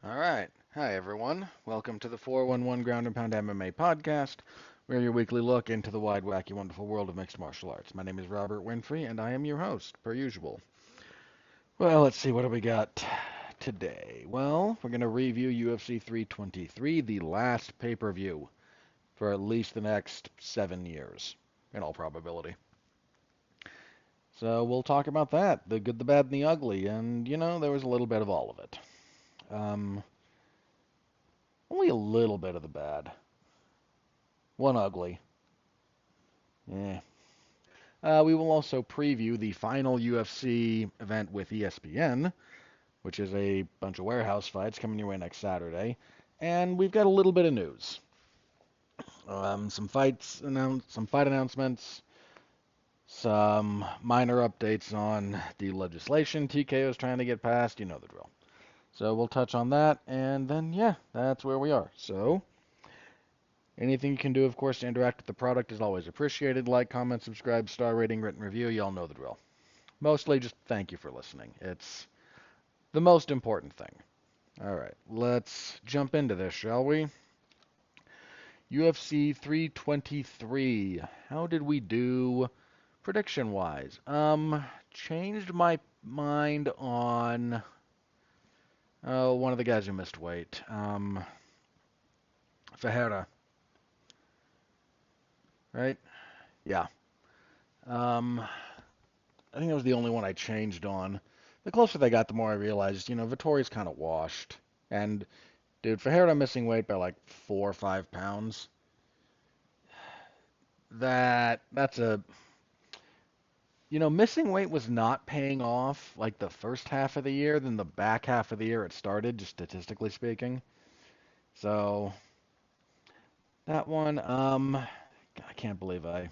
All right. Hi, everyone. Welcome to the 411 Ground and Pound MMA podcast. We're your weekly look into the wide, wacky, wonderful world of mixed martial arts. My name is Robert Winfrey, and I am your host, per usual. Well, let's see, what do we got today? Well, we're going to review UFC 323, the last pay-per-view for at least the next 7 years, in all probability. So we'll talk about that, the good, the bad, and the ugly, and, there was a little bit of all of it. Um, Only a little bit of the bad. One ugly. Yeah. We will also preview the final UFC event with ESPN, which is a bunch of warehouse fights coming your way next Saturday. And we've got a little bit of news. Some some fight announcements, some minor updates on the legislation TKO is trying to get passed. You know the drill. So we'll touch on that, and then, yeah, that's where we are. So, anything you can do, of course, to interact with the product is always appreciated. Like, comment, subscribe, star rating, written review. You all know the drill. Mostly just thank you for listening. It's the most important thing. All right, let's jump into this, shall we? UFC 323. How did we do prediction-wise? Changed my mind on one of the guys who missed weight. Ferreira, right? Yeah. Um, I think that was the only one I changed on. The closer they got, the more I realized, Vittori's kind of washed. And, dude, Ferreira missing weight by like 4 or 5 pounds. That's missing weight was not paying off like the first half of the year. Then the back half of the year it started, just statistically speaking. So that one, I can't believe I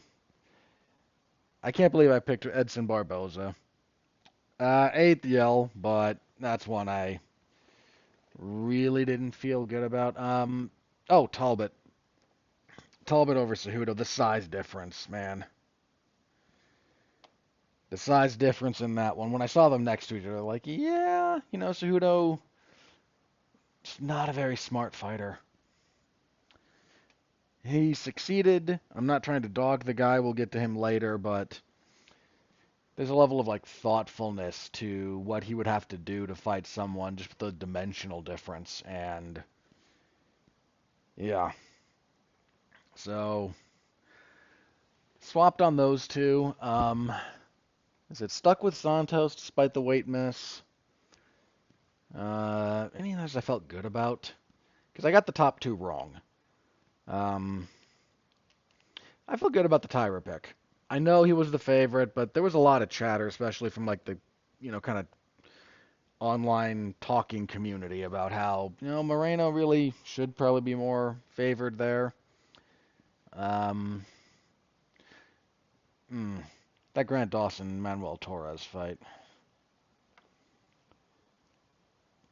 picked Edson Barboza. Eighth yell, but that's one I really didn't feel good about. Oh, Talbot. Talbot over Cejudo. The size difference, man. The size difference in that one. When I saw them next to each other, like, yeah, Cejudo, just not a very smart fighter. He succeeded. I'm not trying to dog the guy. We'll get to him later, but there's a level of like thoughtfulness to what he would have to do to fight someone, just the dimensional difference, and yeah. So swapped on those two. Is it stuck with Santos despite the weight miss? Any others I felt good about? Because I got the top two wrong. Um, I feel good about the Tyra pick. I know he was the favorite, but there was a lot of chatter, especially from like the, kind of online talking community about how, Moreno really should probably be more favored there. Um, hmm, that Grant Dawson Manuel Torres fight.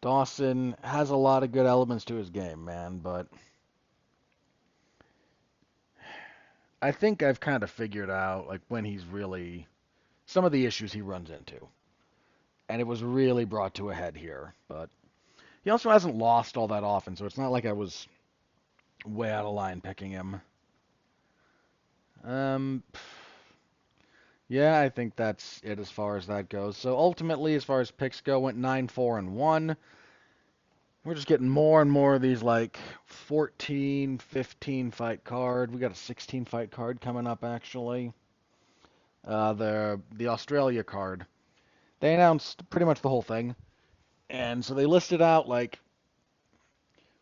Dawson has a lot of good elements to his game, man, but I think I've kind of figured out like when he's really some of the issues he runs into. And it was really brought to a head here, but he also hasn't lost all that often, so it's not like I was way out of line picking him. Um yeah, I think that's it as far as that goes. So ultimately, as far as picks go, went 9-4-1. We're just getting more and more of these like 14, 15 fight card. We got a 16 fight card coming up actually. The Australia card. They announced pretty much the whole thing, and so they listed out like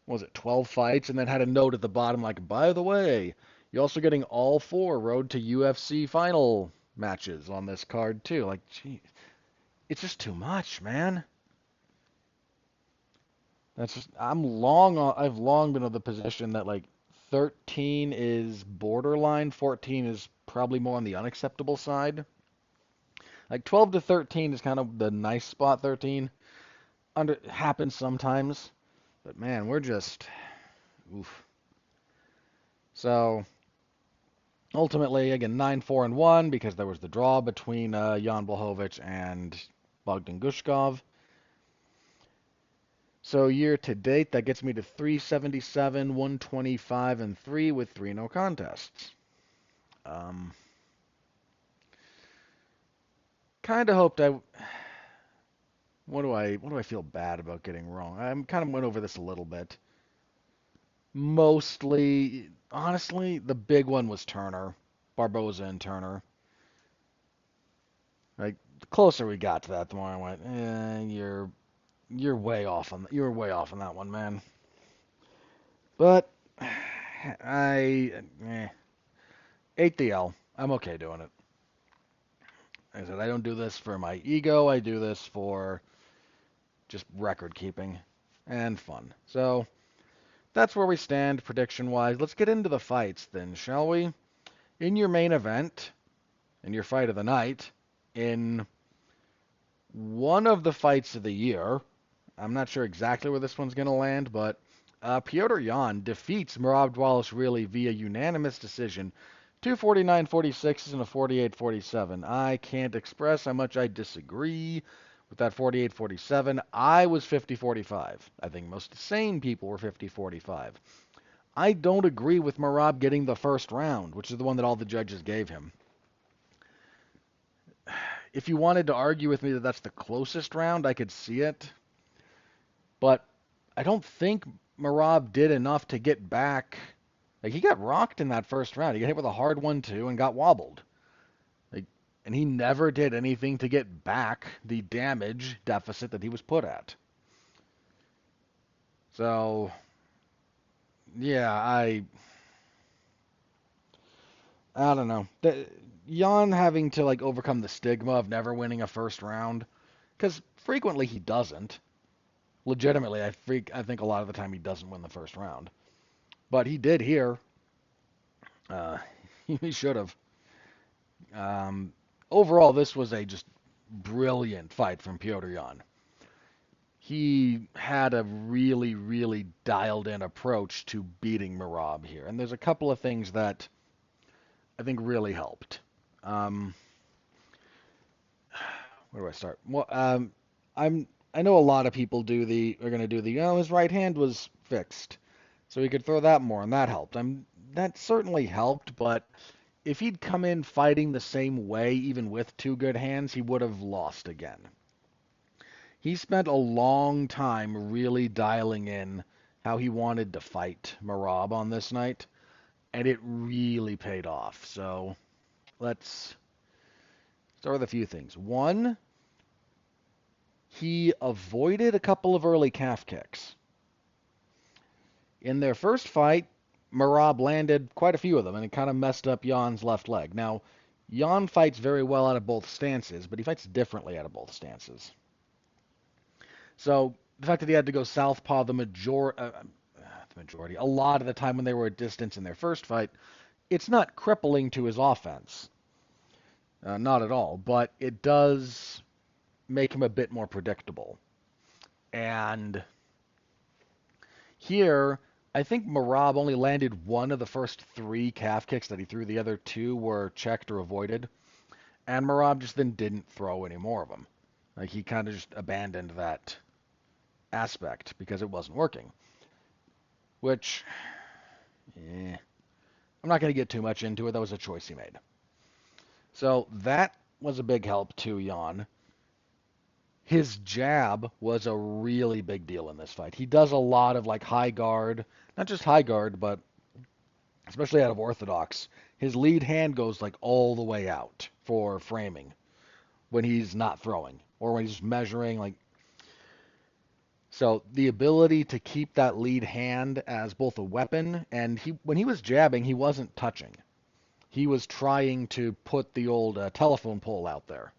what was it 12 fights, and then had a note at the bottom like, by the way, you're also getting all four Road to UFC final matches on this card too. Like, gee, it's just too much, man. That's just I've long been of the position that like 13 is borderline, 14 is probably more on the unacceptable side. Like 12 to 13 is kind of the nice spot. 13 under happens sometimes, but man, we're just oof. So ultimately, again, 9-4-1 because there was the draw between Jan Blachowicz and Bogdan Gushkov. So year to date, that gets me to 377, 125, and 3 with 3 no contests. Um, kind of hoped I. What do I feel bad about getting wrong? I kind of went over this a little bit. Mostly, honestly, the big one was Turner, Barboza and Turner. Like the closer we got to that, the more I went, you're way off on you were way off on that one, man. But I ate the L. I'm okay doing it. Like I said, I don't do this for my ego. I do this for just record keeping and fun. So that's where we stand prediction wise. Let's get into the fights then, shall we? In your main event, in your fight of the night, in one of the fights of the year, I'm not sure exactly where this one's going to land, but Petr Yan defeats Merab Dvalishvili via unanimous decision. 249-46 and a 48-47. I can't express how much I disagree with that 48-47. I was 50-45. I think most sane people were 50-45. I don't agree with Merab getting the first round, which is the one that all the judges gave him. If you wanted to argue with me that that's the closest round, I could see it. But I don't think Merab did enough to get back. Like, he got rocked in that first round. He got hit with a hard 1-2 and got wobbled. Like, and he never did anything to get back the damage deficit that he was put at. So, yeah, I don't know. Jan having to like overcome the stigma of never winning a first round, because frequently he doesn't. Legitimately, I think a lot of the time he doesn't win the first round, but he did here. Uh, he should have. Overall, this was a just brilliant fight from Petr Yan. He had a really, really dialed in approach to beating Merab here, and there's a couple of things that I think really helped. Um, where do I start? Well, I know a lot of people are going to do the his right hand was fixed, so he could throw that more, and that helped. That certainly helped, but if he'd come in fighting the same way, even with two good hands, he would have lost again. He spent a long time really dialing in how he wanted to fight Merab on this night, and it really paid off. So let's start with a few things. One, he avoided a couple of early calf kicks. In their first fight, Merab landed quite a few of them, and it kind of messed up Jan's left leg. Now, Jan fights very well out of both stances, but he fights differently out of both stances. So the fact that he had to go southpaw the majority, a lot of the time when they were at distance in their first fight, it's not crippling to his offense. Not at all, but it does make him a bit more predictable. And here, I think Merab only landed one of the first three calf kicks that he threw. The other two were checked or avoided. And Merab just then didn't throw any more of them. Like, he kind of just abandoned that aspect because it wasn't working. Which, I'm not going to get too much into it. That was a choice he made. So that was a big help to Yan. His jab was a really big deal in this fight. He does a lot of like high guard, not just high guard, but especially out of orthodox. His lead hand goes like all the way out for framing when he's not throwing or when he's measuring like. So the ability to keep that lead hand as both a weapon and when he was jabbing, he wasn't touching. He was trying to put the old telephone pole out there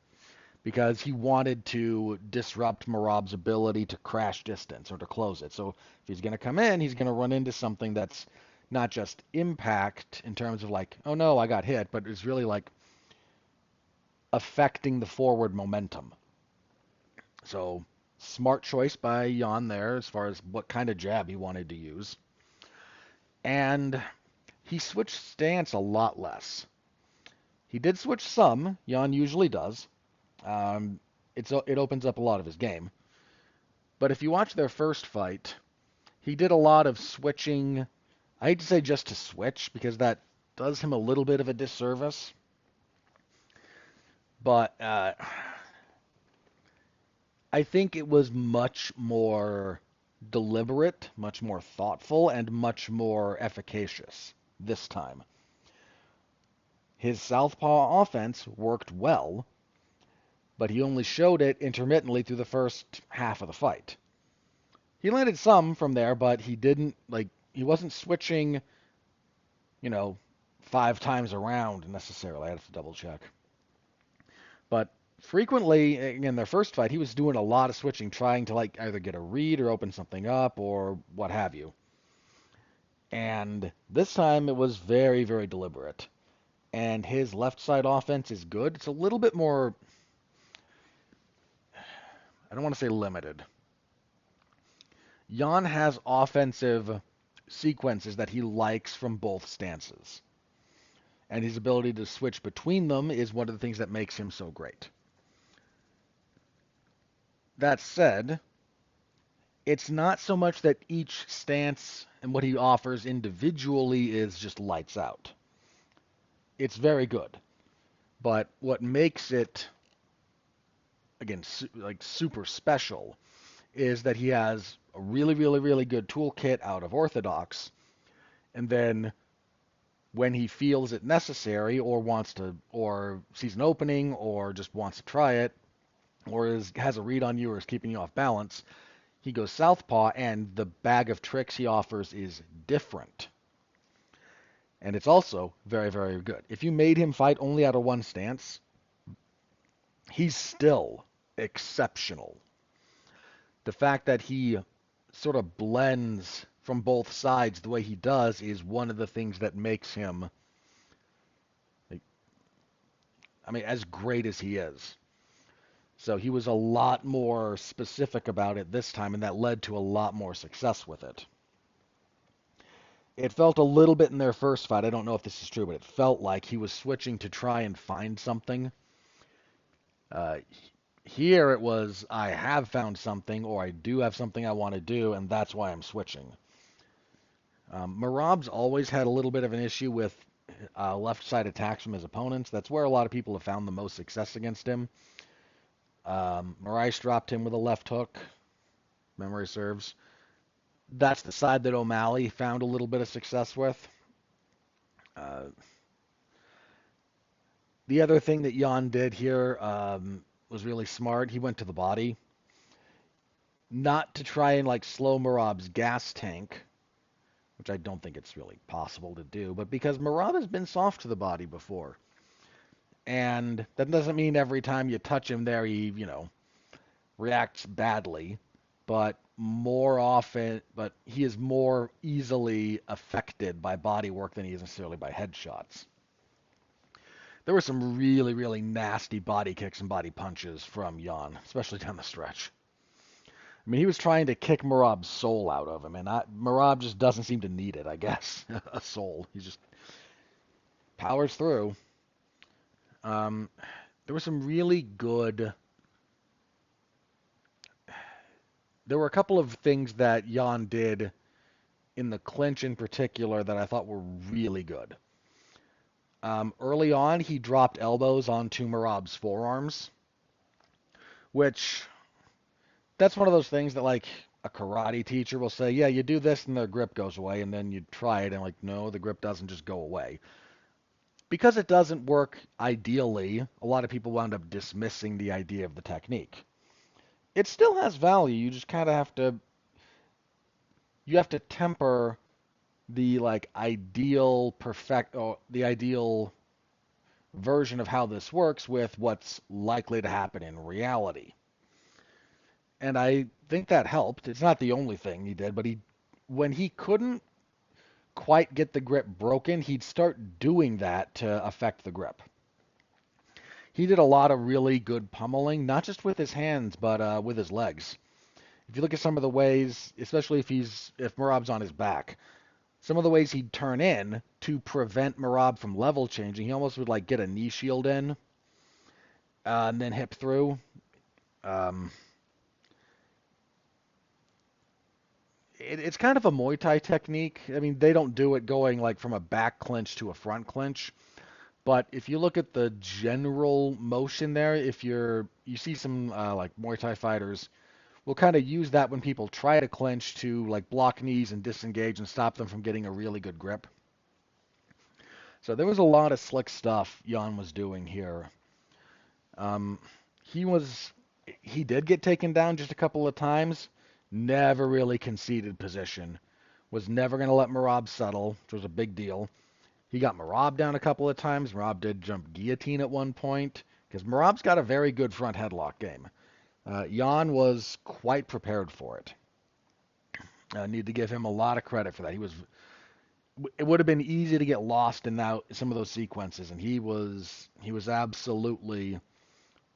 because he wanted to disrupt Merab's ability to crash distance or to close it. So if he's going to come in, he's going to run into something that's not just impact in terms of like, oh no, I got hit, but it's really like affecting the forward momentum. So smart choice by Yan there as far as what kind of jab he wanted to use. And he switched stance a lot less. He did switch some. Yan usually does. It opens up a lot of his game. But if you watch their first fight, he did a lot of switching. I hate to say just to switch because that does him a little bit of a disservice. But I think it was much more deliberate, much more thoughtful, and much more efficacious this time. His southpaw offense worked well, but he only showed it intermittently through the first half of the fight. He landed some from there, but he wasn't switching, you know, 5 times around necessarily. I have to double check. But frequently in their first fight, he was doing a lot of switching, trying to like either get a read or open something up or what have you. And this time it was very, very deliberate. And his left side offense is good. It's a little bit more, I don't want to say limited. Yan has offensive sequences that he likes from both stances. And his ability to switch between them is one of the things that makes him so great. That said, it's not so much that each stance and what he offers individually is just lights out. It's very good. But what makes it, again, like super special is that he has a really, really, really good toolkit out of Orthodox. And then when he feels it necessary or wants to, or sees an opening or just wants to try it, or has a read on you or is keeping you off balance, he goes southpaw, and the bag of tricks he offers is different. And it's also very, very good. If you made him fight only out of one stance, he's still exceptional. The fact that he sort of blends from both sides the way he does is one of the things that makes him, as great as he is. So he was a lot more specific about it this time, and that led to a lot more success with it. It felt a little bit in their first fight, I don't know if this is true, but it felt like he was switching to try and find something. Here it was, I have found something, or I do have something I want to do, and that's why I'm switching. Merab's always had a little bit of an issue with left side attacks from his opponents. That's where a lot of people have found the most success against him. Moraes dropped him with a left hook, memory serves. That's the side that O'Malley found a little bit of success with. The other thing that Yan did here was really smart. He went to the body. Not to try and like slow Merab's gas tank, which I don't think it's really possible to do, but because Merab has been soft to the body before. And that doesn't mean every time you touch him there he, reacts badly, but more often, but he is more easily affected by body work than he is necessarily by headshots. There were some really, really nasty body kicks and body punches from Yan, especially down the stretch. He was trying to kick Merab's soul out of him, and Merab just doesn't seem to need it, I guess, a soul. He just powers through. There were some really good... There were a couple of things that Yan did in the clinch in particular that I thought were really good. Early on, he dropped elbows onto Merab's forearms, which, that's one of those things that, like, a karate teacher will say, yeah, you do this and their grip goes away, and then you try it and, like, no, the grip doesn't just go away. Because it doesn't work ideally, a lot of people wound up dismissing the idea of the technique. It still has value, you just kind of have to temper the ideal version of how this works with what's likely to happen in reality. And I think that helped. It's not the only thing he did, but when he couldn't quite get the grip broken, he'd start doing that to affect the grip. He did a lot of really good pummeling, not just with his hands, but with his legs. If you look at some of the ways, especially if Merab's on his back, some of the ways he'd turn in to prevent Merab from level changing, he almost would get a knee shield in and then hip through. it's kind of a Muay Thai technique. I mean, they don't do it going like from a back clinch to a front clinch. But if you look at the general motion there, if you see some like Muay Thai fighters will kind of use that when people try to clinch to like block knees and disengage and stop them from getting a really good grip. So there was a lot of slick stuff Jan was doing here. Um, he was he did get taken down just a couple of times. Never really conceded position. Was never going to let Merab settle, which was a big deal. He got Merab down a couple of times. Merab did jump guillotine at one point because Merab's got a very good front headlock game. Jan was quite prepared for it. Need to give him a lot of credit for that. It would have been easy to get lost in some of those sequences, and he was absolutely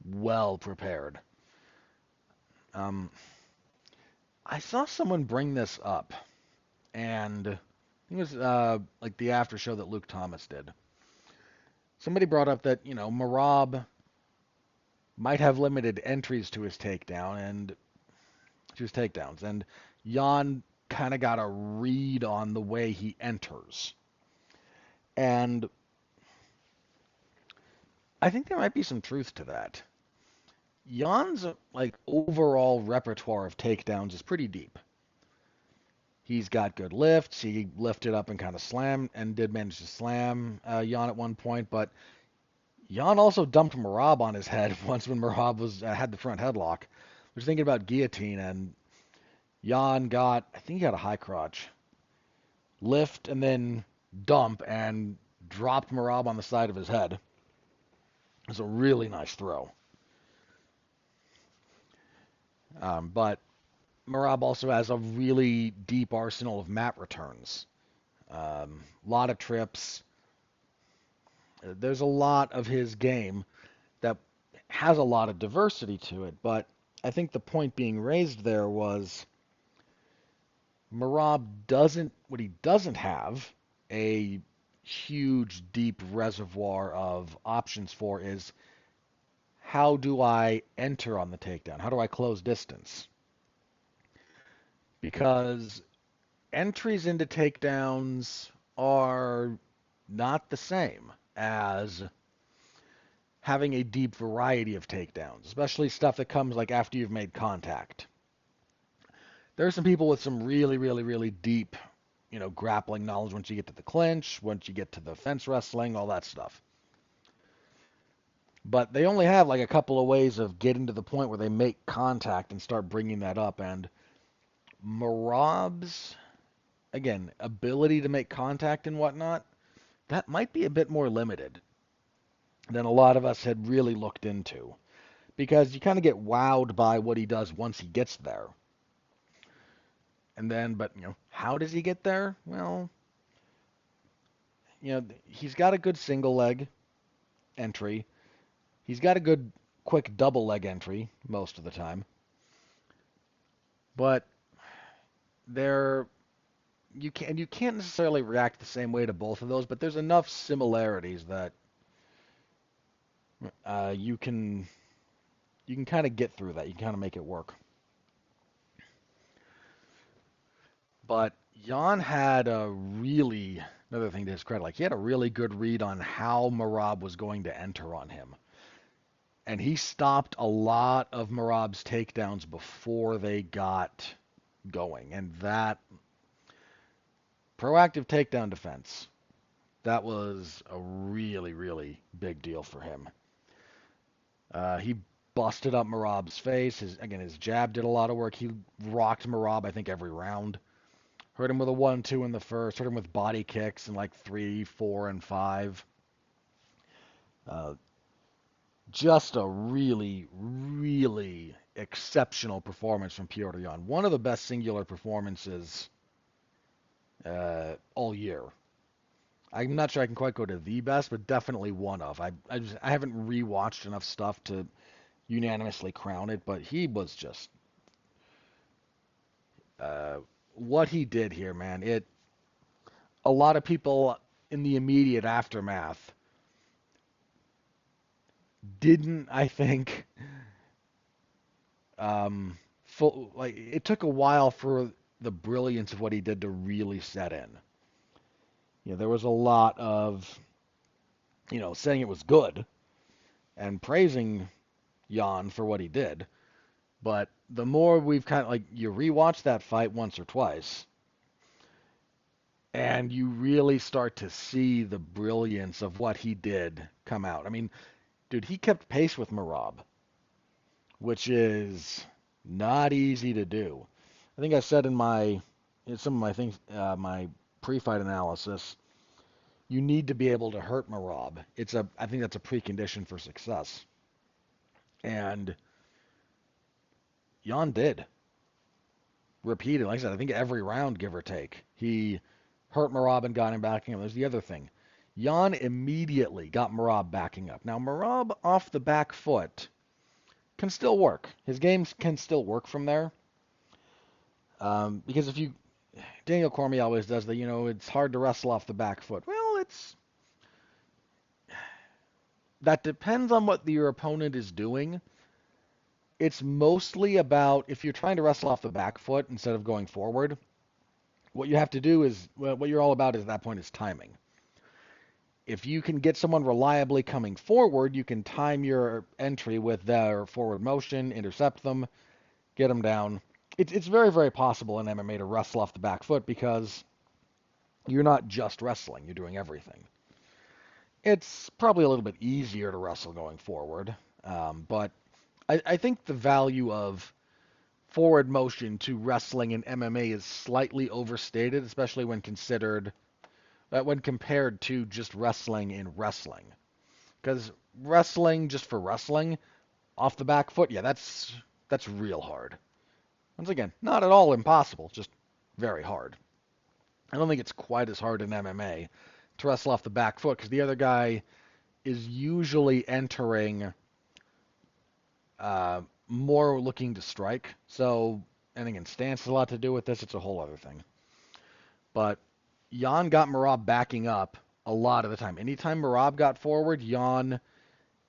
well prepared. Um, I saw someone bring this up, and it was like the after show that Luke Thomas did. Somebody brought up that Merab might have limited entries to his takedowns, and Jan kind of got a read on the way he enters, and I think there might be some truth to that. Jan's like overall repertoire of takedowns is pretty deep. He's got good lifts. He lifted up and kind of slammed and did manage to slam Jan at one point, but Jan also dumped Merab on his head once when Merab had the front headlock. I was thinking about guillotine, and I think he got a high crotch, lift and then dump and dropped Merab on the side of his head. It was a really nice throw. But Merab also has a really deep arsenal of mat returns. A lot of trips. There's a lot of his game that has a lot of diversity to it, but I think the point being raised there was what he doesn't have a huge, deep reservoir of options for is how do I enter on the takedown? How do I close distance? Because entries into takedowns are not the same as having a deep variety of takedowns, especially stuff that comes like after you've made contact. There are some people with some really, really, really deep, grappling knowledge once you get to the clinch, once you get to the fence wrestling, all that stuff. But they only have like a couple of ways of getting to the point where they make contact and start bringing that up. And Merab's, again, ability to make contact and whatnot, that might be a bit more limited than a lot of us had really looked into. Because you kind of get wowed by what he does once he gets there. And then, but, how does he get there? Well, he's got a good single leg entry. He's got a good quick double leg entry most of the time. But you can't necessarily react the same way to both of those, but there's enough similarities that you can kind of get through that. You can kind of make it work. But Jan had another thing to his credit, like he had a really good read on how Merab was going to enter on him. And he stopped a lot of Merab's takedowns before they got going. And that proactive takedown defense, that was a really, really big deal for him. He busted up Merab's face. His jab did a lot of work. He rocked Merab, I think, every round. Hurt him with a 1-2 in the first. Hurt him with body kicks in like 3, 4, and 5. Just a really, really exceptional performance from Petr Yan. One of the best singular performances all year. I'm not sure I can quite go to the best, but definitely one of. I haven't rewatched enough stuff to unanimously crown it, but he was just what he did here, man. A lot of people in the immediate aftermath didn't, I think, it took a while for the brilliance of what he did to really set in. There was a lot of, saying it was good and praising Yan for what he did. But the more we've kind of like, you rewatch that fight once or twice, and you really start to see the brilliance of what he did come out. I mean, dude, he kept pace with Merab, which is not easy to do. I think I said in some of my things, my pre-fight analysis, you need to be able to hurt Merab. I think that's a precondition for success. And Yan did. Repeated, like I said, I think every round, give or take, he hurt Merab and got him backing up. There's the other thing. Yan immediately got Merab backing up. Now, Merab off the back foot can still work. His games can still work from there. Because Daniel Cormier always does that, it's hard to wrestle off the back foot. Well, that depends on what your opponent is doing. It's mostly about, if you're trying to wrestle off the back foot instead of going forward, what you have to do is, what you're all about at that point is timing. If you can get someone reliably coming forward, you can time your entry with their forward motion, intercept them, get them down. It's very, very possible in MMA to wrestle off the back foot because you're not just wrestling, you're doing everything. It's probably a little bit easier to wrestle going forward, but I think the value of forward motion to wrestling in MMA is slightly overstated, especially when compared to just wrestling in wrestling. Because wrestling just for wrestling, off the back foot, yeah, that's real hard. Once again, not at all impossible, just very hard. I don't think it's quite as hard in MMA to wrestle off the back foot because the other guy is usually entering more looking to strike. So, and again, stance has a lot to do with this. It's a whole other thing. But Yan got Merab backing up a lot of the time. Anytime Merab got forward, Yan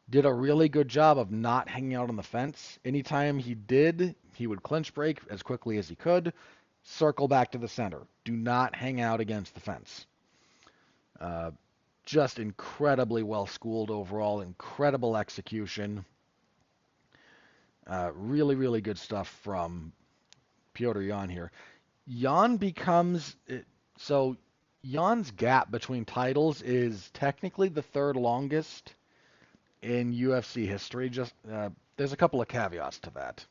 did a really good job of not hanging out on the fence. Anytime he did, he would clinch break as quickly as he could, circle back to the center. Do not hang out against the fence. Just incredibly well schooled overall, incredible execution. Really, really good stuff from Petr Yan here. Yan becomes, so Yan's gap between titles is technically the third longest in UFC history. Just there's a couple of caveats to that.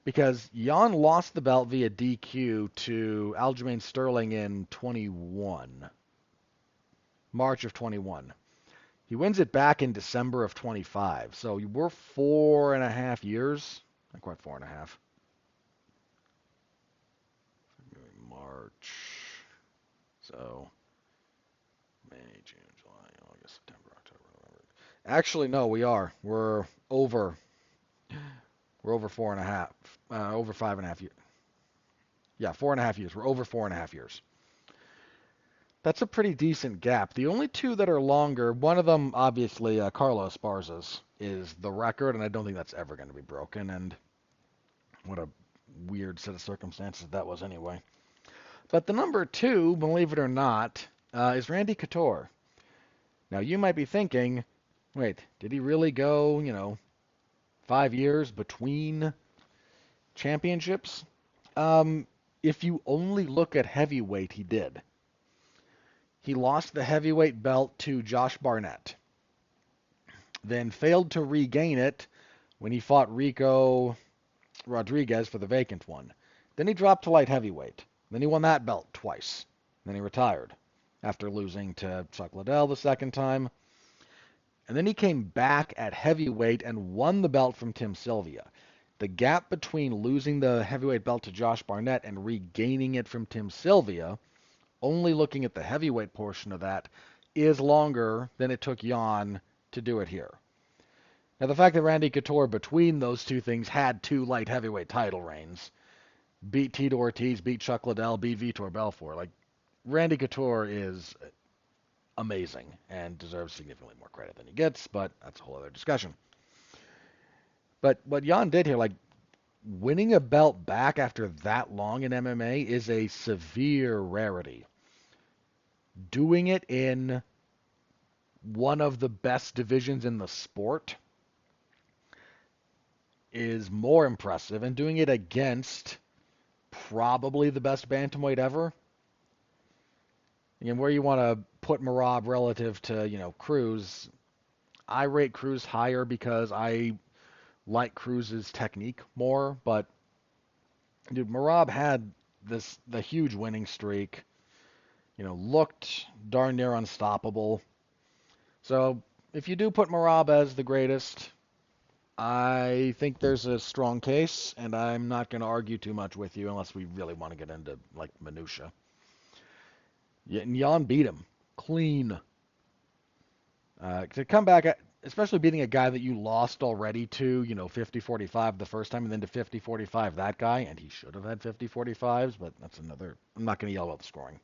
Because Yan lost the belt via DQ to Aljamain Sterling in March of 21. He wins it back in December of 25. So we're 4.5 years. Not quite 4.5. March. So May, June, July, August, September, October, November. Actually, no, we are. We're over 4.5. Over 5.5 years. Yeah, 4.5 years. We're over 4.5 years. That's a pretty decent gap. The only two that are longer, one of them, obviously, Carlos Esparza's, is the record, and I don't think that's ever going to be broken. And what a weird set of circumstances that was anyway. But the number two, believe it or not, is Randy Couture. Now, you might be thinking, wait, did he really go, 5 years between championships? If you only look at heavyweight, he did. He lost the heavyweight belt to Josh Barnett, then failed to regain it when he fought Rico Rodriguez for the vacant one. Then he dropped to light heavyweight. Then he won that belt twice. Then he retired after losing to Chuck Liddell the second time. And then he came back at heavyweight and won the belt from Tim Sylvia. The gap between losing the heavyweight belt to Josh Barnett and regaining it from Tim Sylvia, only looking at the heavyweight portion of that, is longer than it took Yan to do it here. Now, the fact that Randy Couture, between those two things, had 2 light heavyweight title reigns, beat Tito Ortiz, beat Chuck Liddell, beat Vitor Belfort, Randy Couture is amazing and deserves significantly more credit than he gets, but that's a whole other discussion. But what Yan did here, winning a belt back after that long in MMA is a severe rarity. Doing it in one of the best divisions in the sport is more impressive, and doing it against probably the best bantamweight ever. And where you want to put Merab relative to, Cruz, I rate Cruz higher because I like Cruz's technique more, but dude, Merab had the huge winning streak, looked darn near unstoppable. So if you do put Merab as the greatest, I think there's a strong case, and I'm not going to argue too much with you unless we really want to get into like minutia. Yeah, and Yan beat him clean. To come back, especially beating a guy that you lost already to, 50-45 the first time, and then to 50-45 that guy, and he should have had 50-45s, but that's another. I'm not going to yell about the scoring.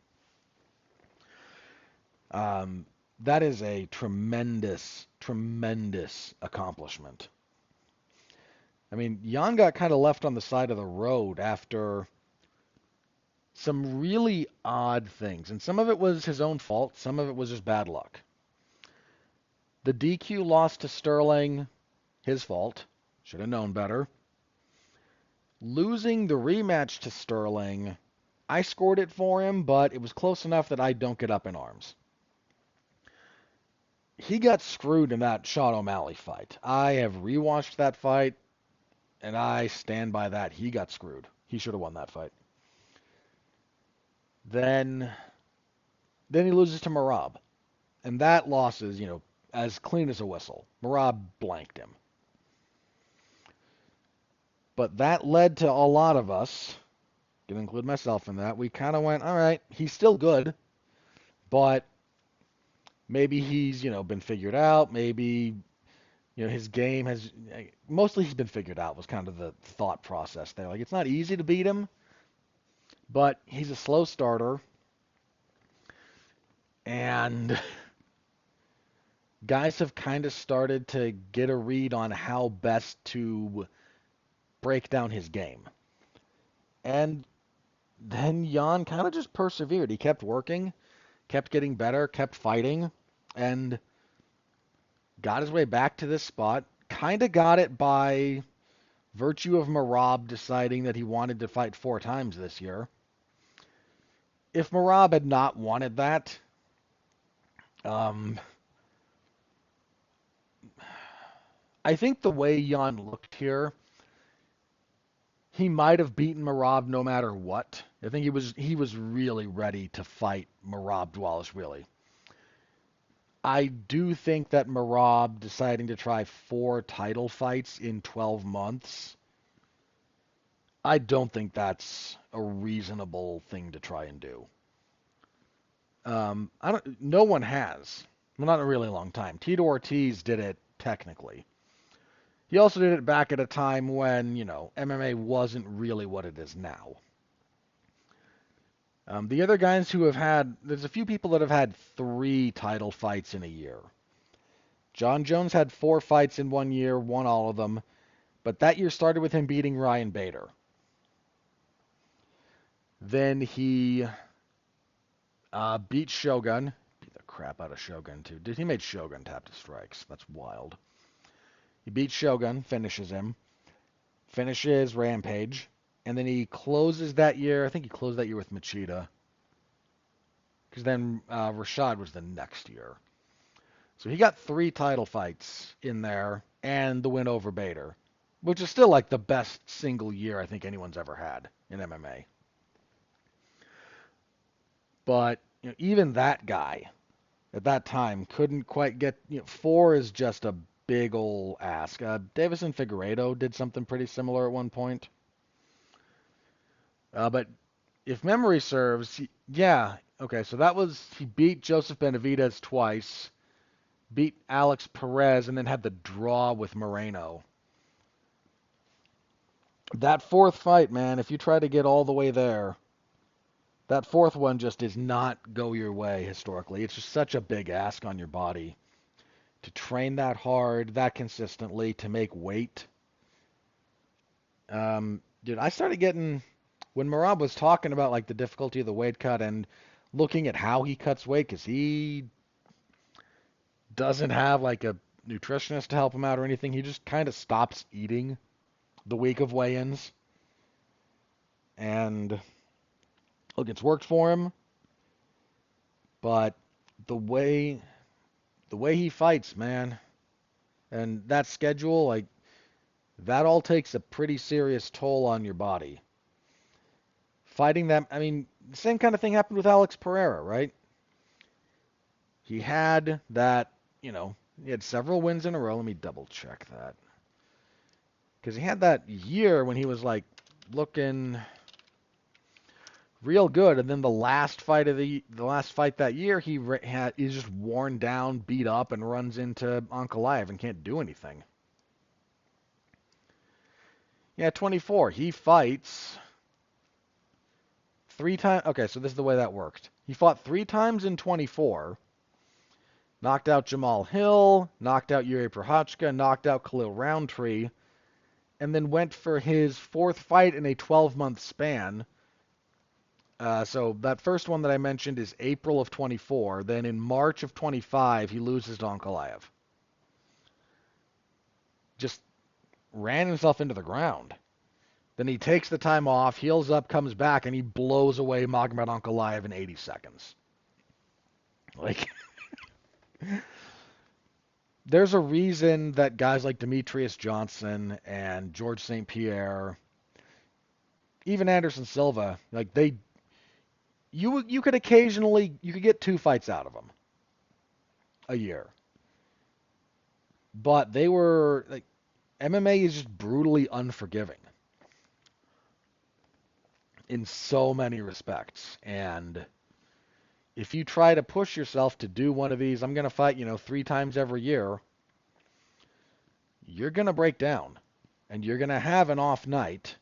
That is a tremendous, tremendous accomplishment. I mean, Yan got kind of left on the side of the road after some really odd things, and some of it was his own fault, some of it was just bad luck. The DQ loss to Sterling, his fault. Should have known better. Losing the rematch to Sterling, I scored it for him, but it was close enough that I don't get up in arms. He got screwed in that Sean O'Malley fight. I have rewatched that fight, and I stand by that. He got screwed. He should have won that fight. Then he loses to Merab. And that loss is, as clean as a whistle. Merab blanked him. But that led to a lot of us, gonna include myself in that, we kind of went, all right, he's still good, but maybe he's, been figured out. Maybe, his game has, mostly he's been figured out was kind of the thought process there. Like, it's not easy to beat him, but he's a slow starter. And guys have kind of started to get a read on how best to break down his game. And then Yan kind of just persevered. He kept working, kept getting better, kept fighting, and got his way back to this spot. Kind of got it by virtue of Merab deciding that he wanted to fight 4 times this year. If Merab had not wanted that, I think the way Yan looked here, he might have beaten Merab no matter what. I think he was really ready to fight Merab Dvalishvili. I do think that Merab deciding to try 4 title fights in 12 months, I don't think that's a reasonable thing to try and do. No one has. Well, not in a really long time. Tito Ortiz did it technically. He also did it back at a time when, MMA wasn't really what it is now. The other guys who have had, there's a few people that have had 3 title fights in a year. John Jones had 4 fights in 1 year, won all of them, but that year started with him beating Ryan Bader. Then he beat Shogun. Beat the crap out of Shogun, too. Dude, he made Shogun tap to strikes. That's wild. He beats Shogun, finishes him, finishes Rampage, and then he closes that year. I think he closed that year with Machida, because then Rashad was the next year. So he got 3 title fights in there and the win over Bader, which is still like the best single year I think anyone's ever had in MMA. But even that guy at that time couldn't quite get. 4 is just a big ol' ask. Davison Figueiredo did something pretty similar at one point. But if memory serves, yeah, okay, so he beat Joseph Benavidez twice, beat Alex Perez, and then had the draw with Moreno. That 4th fight, man, if you try to get all the way there, that 4th one just does not go your way historically. It's just such a big ask on your body to train that hard, that consistently, to make weight. Dude, I started getting when Merab was talking about like the difficulty of the weight cut and looking at how he cuts weight, because he doesn't have like a nutritionist to help him out or anything. He just kind of stops eating the week of weigh-ins, and look, it's worked for him. But the way he fights, man, and that schedule, like that all takes a pretty serious toll on your body. Fighting them, I mean, the same kind of thing happened with Alex Pereira, right? He had that, he had several wins in a row. Let me double check that. Because he had that year when he was like looking real good, and then the last fight that year, he's just worn down, beat up, and runs into Ankalaev and can't do anything. Yeah, 24. He fights 3 times. Okay, so this is the way that worked. He fought 3 times in 24. Knocked out Jamal Hill, knocked out Yuri Prochazka, knocked out Khalil Roundtree, and then went for his 4th fight in a 12-month span. So that first one that I mentioned is April of 24. Then in March of 25, he loses to Ankalaev. Just ran himself into the ground. Then he takes the time off, heals up, comes back, and he blows away Magomed Ankalaev in 80 seconds. Like, there's a reason that guys like Demetrius Johnson and George St. Pierre, even Anderson Silva, like you could get 2 fights out of them a year. But they were like, MMA is just brutally unforgiving in so many respects. And if you try to push yourself to do one of these, I'm going to fight, 3 times every year, you're going to break down. And you're going to have an off night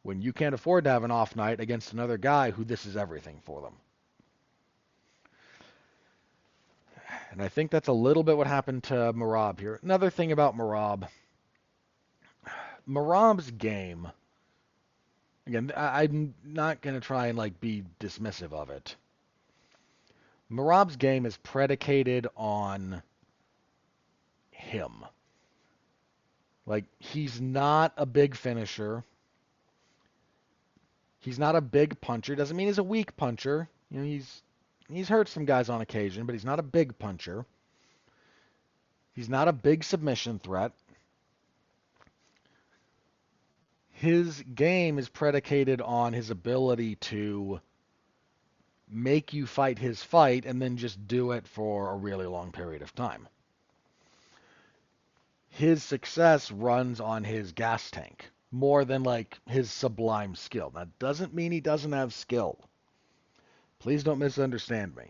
when you can't afford to have an off night against another guy who this is everything for them. And I think that's a little bit what happened to Merab here. Another thing about Merab's game, again, I'm not going to try and like be dismissive of it. Merab's game is predicated on him. Like, he's not a big finisher. He's not a big puncher. Doesn't mean he's a weak puncher. He's hurt some guys on occasion, but he's not a big puncher. He's not a big submission threat. His game is predicated on his ability to make you fight his fight and then just do it for a really long period of time. His success runs on his gas tank more than like his sublime skill. That doesn't mean he doesn't have skill. Please don't misunderstand me.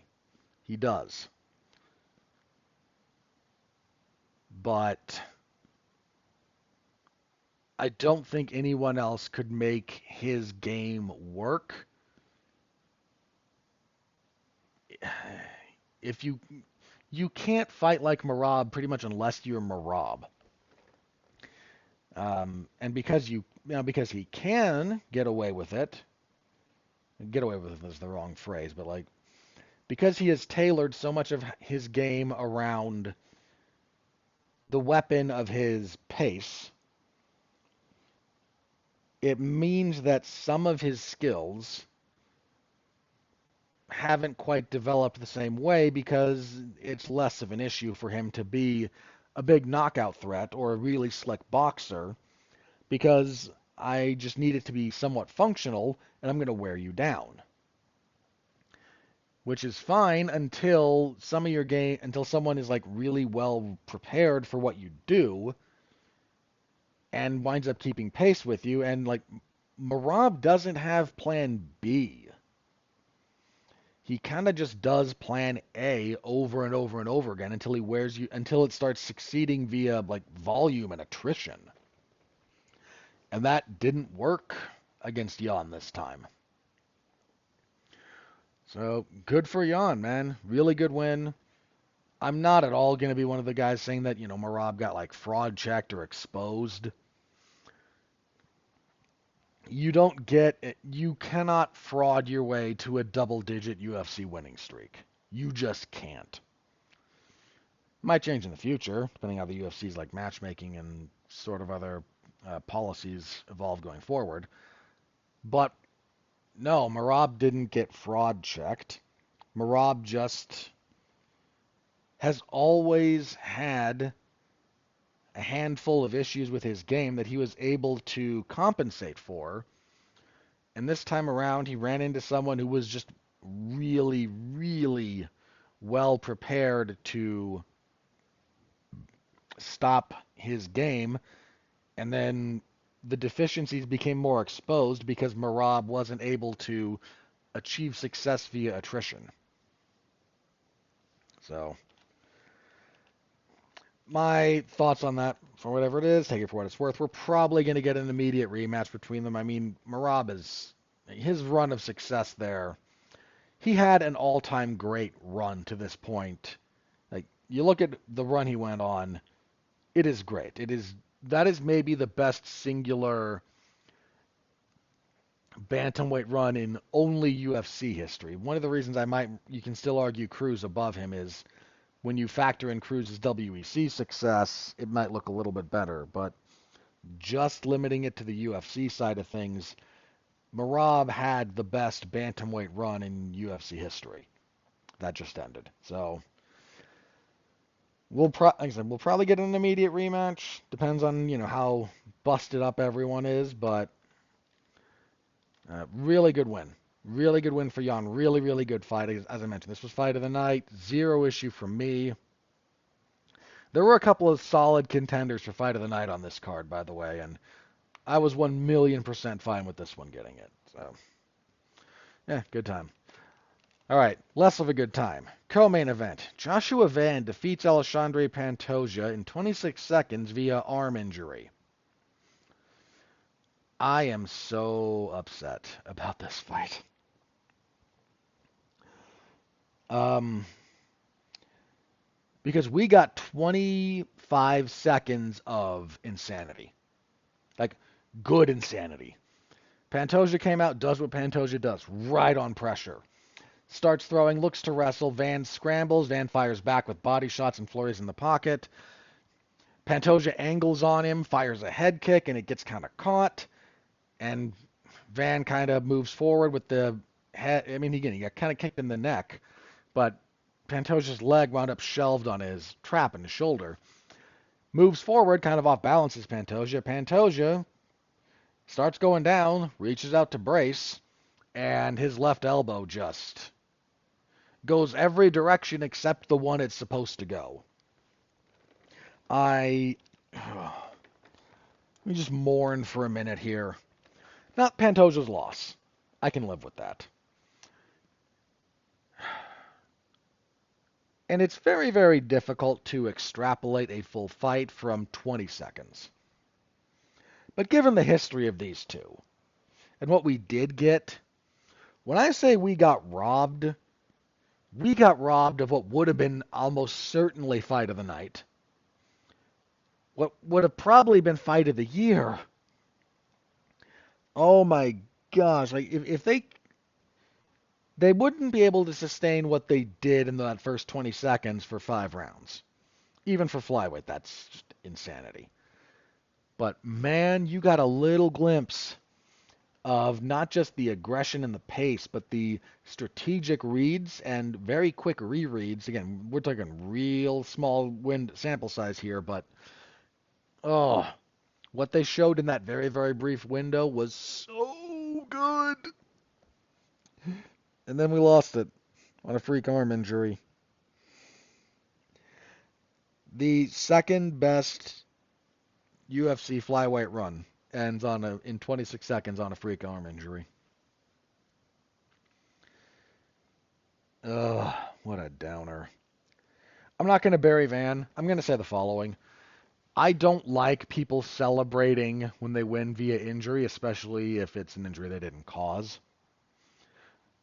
He does. But I don't think anyone else could make his game work. If you can't fight like Merab pretty much unless you're Merab. And because because he can get away with it. Get away with it is the wrong phrase, but like because he has tailored so much of his game around the weapon of his pace, it means that some of his skills haven't quite developed the same way because it's less of an issue for him to be a big knockout threat or a really slick boxer because I just need it to be somewhat functional and I'm going to wear you down. Which is fine until someone is like really well prepared for what you do and winds up keeping pace with you. And like Merab doesn't have plan B. He kind of just does plan A over and over and over again until he wears you, until it starts succeeding via like volume and attrition. And that didn't work against Yan this time. So good for Yan, man. Really good win. I'm not at all going to be one of the guys saying that, Merab got like fraud checked or exposed. you cannot fraud your way to a double-digit UFC winning streak. You just can't. Might change in the future, depending how the UFC's like matchmaking and sort of other policies evolve going forward. But no, Merab didn't get fraud checked. Merab just has always had a handful of issues with his game that he was able to compensate for. And this time around, he ran into someone who was just really, really well prepared to stop his game. And then the deficiencies became more exposed because Merab wasn't able to achieve success via attrition. So, my thoughts on that, for whatever it is, take it for what it's worth. We're probably going to get an immediate rematch between them. I mean, Merab is his run of success there. He had an all-time great run to this point. Like you look at the run he went on, it is great. That is maybe the best singular bantamweight run in only UFC history. One of the reasons you can still argue Cruz above him is when you factor in Cruz's WEC success, it might look a little bit better. But just limiting it to the UFC side of things, Merab had the best bantamweight run in UFC history. That just ended. So like I said, we'll probably get an immediate rematch. Depends on how busted up everyone is, but really good win. Really good win for Yan. Really, really good fight. As I mentioned, this was fight of the night. Zero issue from me. There were a couple of solid contenders for fight of the night on this card, by the way, and I was 1,000,000% fine with this one getting it. So, yeah, good time. All right, less of a good time. Co-main event. Joshua Van defeats Alexandre Pantoja in 26 seconds via arm injury. I am so upset about this fight. Because we got 25 seconds of insanity. Like, good insanity. Pantoja came out, does what Pantoja does, right on pressure. Starts throwing, looks to wrestle. Van scrambles. Van fires back with body shots and flurries in the pocket. Pantoja angles on him, fires a head kick, and it gets kind of caught. And Van kind of moves forward with the head. I mean, again, he got kind of kicked in the neck, but Pantoja's leg wound up shelved on his trap in his shoulder. Moves forward, kind of off balances Pantoja. Pantoja starts going down, reaches out to brace, and his left elbow just goes every direction except the one it's supposed to go. Let me just mourn for a minute here. Not Pantoja's loss. I can live with that. And it's very, very difficult to extrapolate a full fight from 20 seconds. But given the history of these two, and what we did get, when I say we got robbed of what would have been almost certainly fight of the night. What would have probably been fight of the year. Oh my gosh, like if they wouldn't be able to sustain what they did in that first 20 seconds for 5 rounds. Even for flyweight, that's just insanity. But man, you got a little glimpse of not just the aggression and the pace, but the strategic reads and very quick rereads. Again, we're talking real small sample size here, but what they showed in that very, very brief window was so good. And then we lost it on a freak arm injury. The second best UFC flyweight run ends in 26 seconds on a freak arm injury. Ugh, what a downer. I'm not going to bury Van. I'm going to say the following. I don't like people celebrating when they win via injury, especially if it's an injury they didn't cause.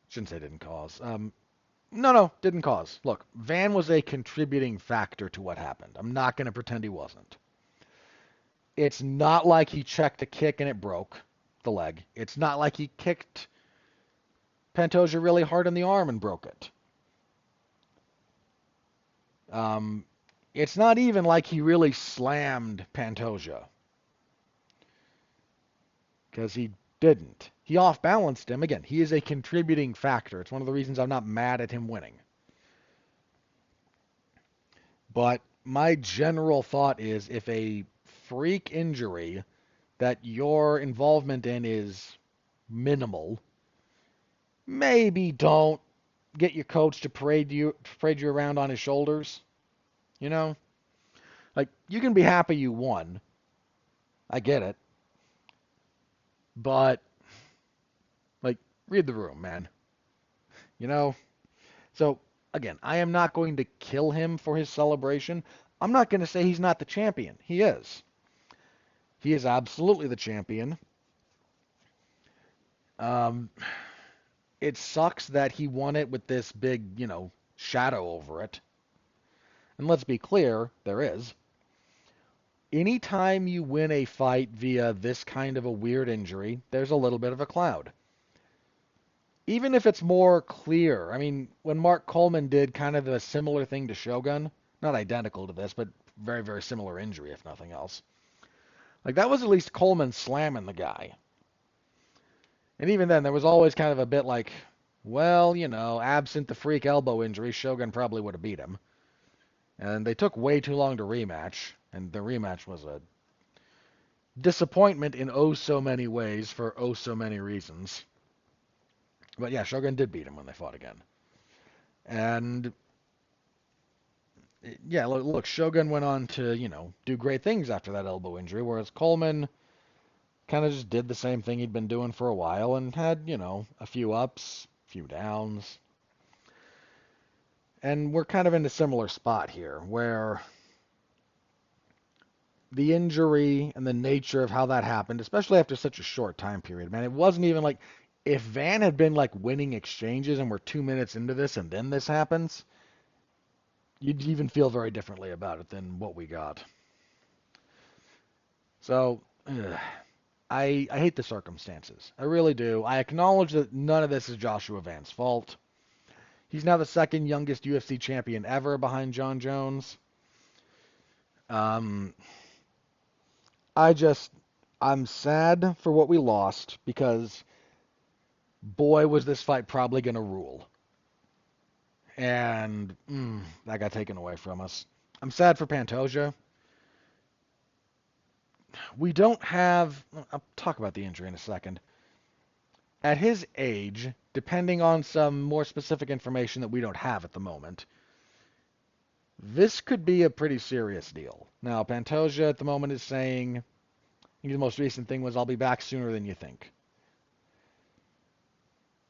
Shouldn't say didn't cause. No, didn't cause. Look, Van was a contributing factor to what happened. I'm not going to pretend he wasn't. It's not like he checked a kick and it broke. the leg. It's not like he kicked Pantoja really hard in the arm and broke it. It's not even like he really slammed Pantoja, because he didn't. He off-balanced him. Again, he is a contributing factor. It's one of the reasons I'm not mad at him winning. But my general thought is, if a freak injury that your involvement in is minimal, maybe don't get your coach to parade you around on his shoulders. You know? Like, you can be happy you won. I get it. But, like, read the room, man. You know? So, again, I am not going to kill him for his celebration. I'm not going to say he's not the champion. He is. He is absolutely the champion. It sucks that he won it with this big, shadow over it. And let's be clear, there is. Anytime you win a fight via this kind of a weird injury, there's a little bit of a cloud. Even if it's more clear. I mean, when Mark Coleman did kind of a similar thing to Shogun, not identical to this, but very, very similar injury, if nothing else. Like, that was at least Coleman slamming the guy. And even then, there was always kind of a bit like, well, absent the freak elbow injury, Shogun probably would have beat him. And they took way too long to rematch, and the rematch was a disappointment in oh so many ways for oh so many reasons. But yeah, Shogun did beat him when they fought again. And yeah, look, Shogun went on to, do great things after that elbow injury, whereas Coleman kind of just did the same thing he'd been doing for a while and had, a few ups, a few downs. And we're kind of in a similar spot here, where the injury and the nature of how that happened, especially after such a short time period, man, it wasn't even like, if Van had been like winning exchanges and we're 2 minutes into this and then this happens, you'd even feel very differently about it than what we got. So, I hate the circumstances. I really do. I acknowledge that none of this is Joshua Van's fault. He's now the second youngest UFC champion ever behind Jon Jones. I'm sad for what we lost, because boy, was this fight probably going to rule. And that got taken away from us. I'm sad for Pantoja. We don't have... I'll talk about the injury in a second. At his age, depending on some more specific information that we don't have at the moment, this could be a pretty serious deal. Now, Pantoja at the moment is saying, I think the most recent thing was, I'll be back sooner than you think.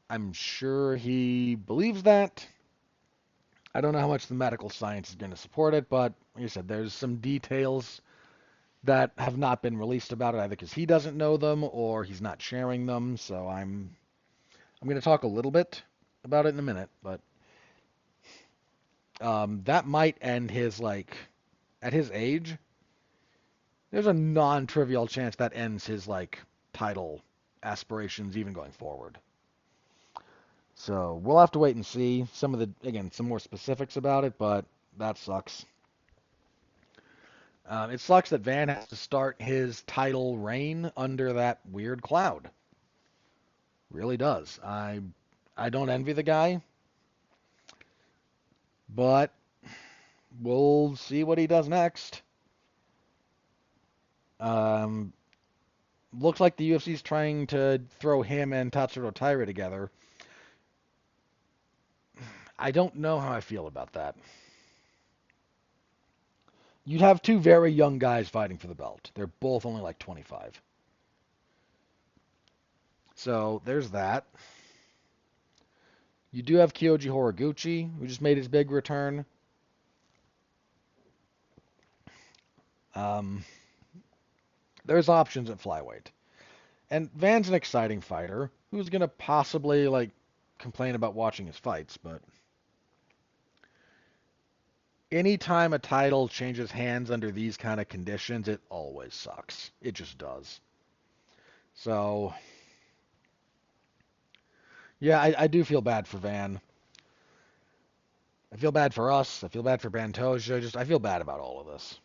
I'm sure he believes that. I don't know how much the medical science is going to support it, but like I said, there's some details that have not been released about it, either because he doesn't know them or he's not sharing them. So I'm going to talk a little bit about it in a minute, but that might end his, at his age, there's a non-trivial chance that ends his, title aspirations even going forward. So we'll have to wait and see some more specifics about it, but that sucks. It sucks that Van has to start his title reign under that weird cloud. Really does. I don't envy the guy, but we'll see what he does next. Looks like the UFC's trying to throw him and Tatsuro Taira together. I don't know how I feel about that. You'd have two very young guys fighting for the belt. They're both only 25. So there's that. You do have Kyoji Horiguchi, who just made his big return. There's options at flyweight. And Van's an exciting fighter who's going to possibly, complain about watching his fights, but anytime a title changes hands under these kind of conditions, it always sucks. It just does. So, yeah, I do feel bad for Van. I feel bad for us. I feel bad for Pantoja. I feel bad about all of this.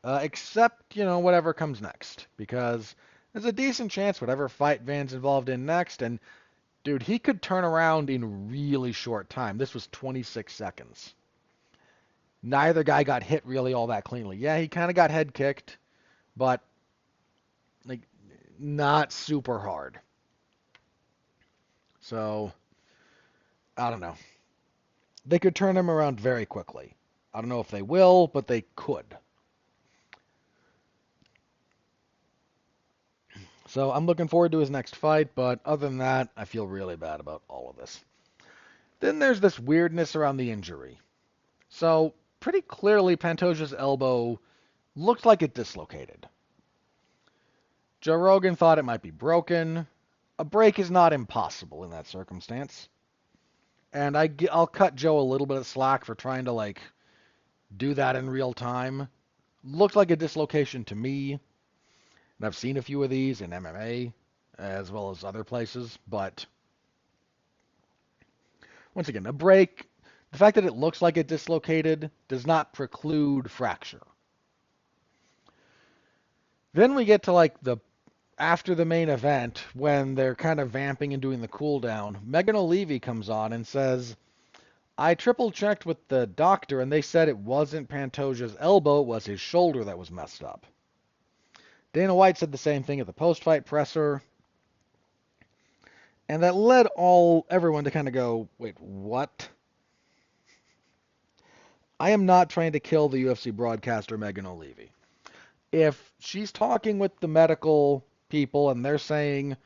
Except, whatever comes next. Because there's a decent chance whatever fight Van's involved in next, and dude, he could turn around in really short time. This was 26 seconds. Neither guy got hit really all that cleanly. Yeah, he kind of got head kicked, but like not super hard. So, I don't know. They could turn him around very quickly. I don't know if they will, but they could. So I'm looking forward to his next fight, but other than that, I feel really bad about all of this. Then there's this weirdness around the injury. So pretty clearly Pantoja's elbow looked like it dislocated. Joe Rogan thought it might be broken. A break is not impossible in that circumstance. And I'll cut Joe a little bit of slack for trying to do that in real time. Looked like a dislocation to me. And I've seen a few of these in MMA as well as other places, but once again, a break, the fact that it looks like it dislocated does not preclude fracture. Then we get to the after the main event when they're kind of vamping and doing the cool down. Megan O'Leary comes on and says, "I triple checked with the doctor and they said it wasn't Pantoja's elbow, it was his shoulder that was messed up." Dana White said the same thing at the post-fight presser. And that led everyone to kind of go, wait, what? I am not trying to kill the UFC broadcaster Megan O'Leary. If she's talking with the medical people and they're saying,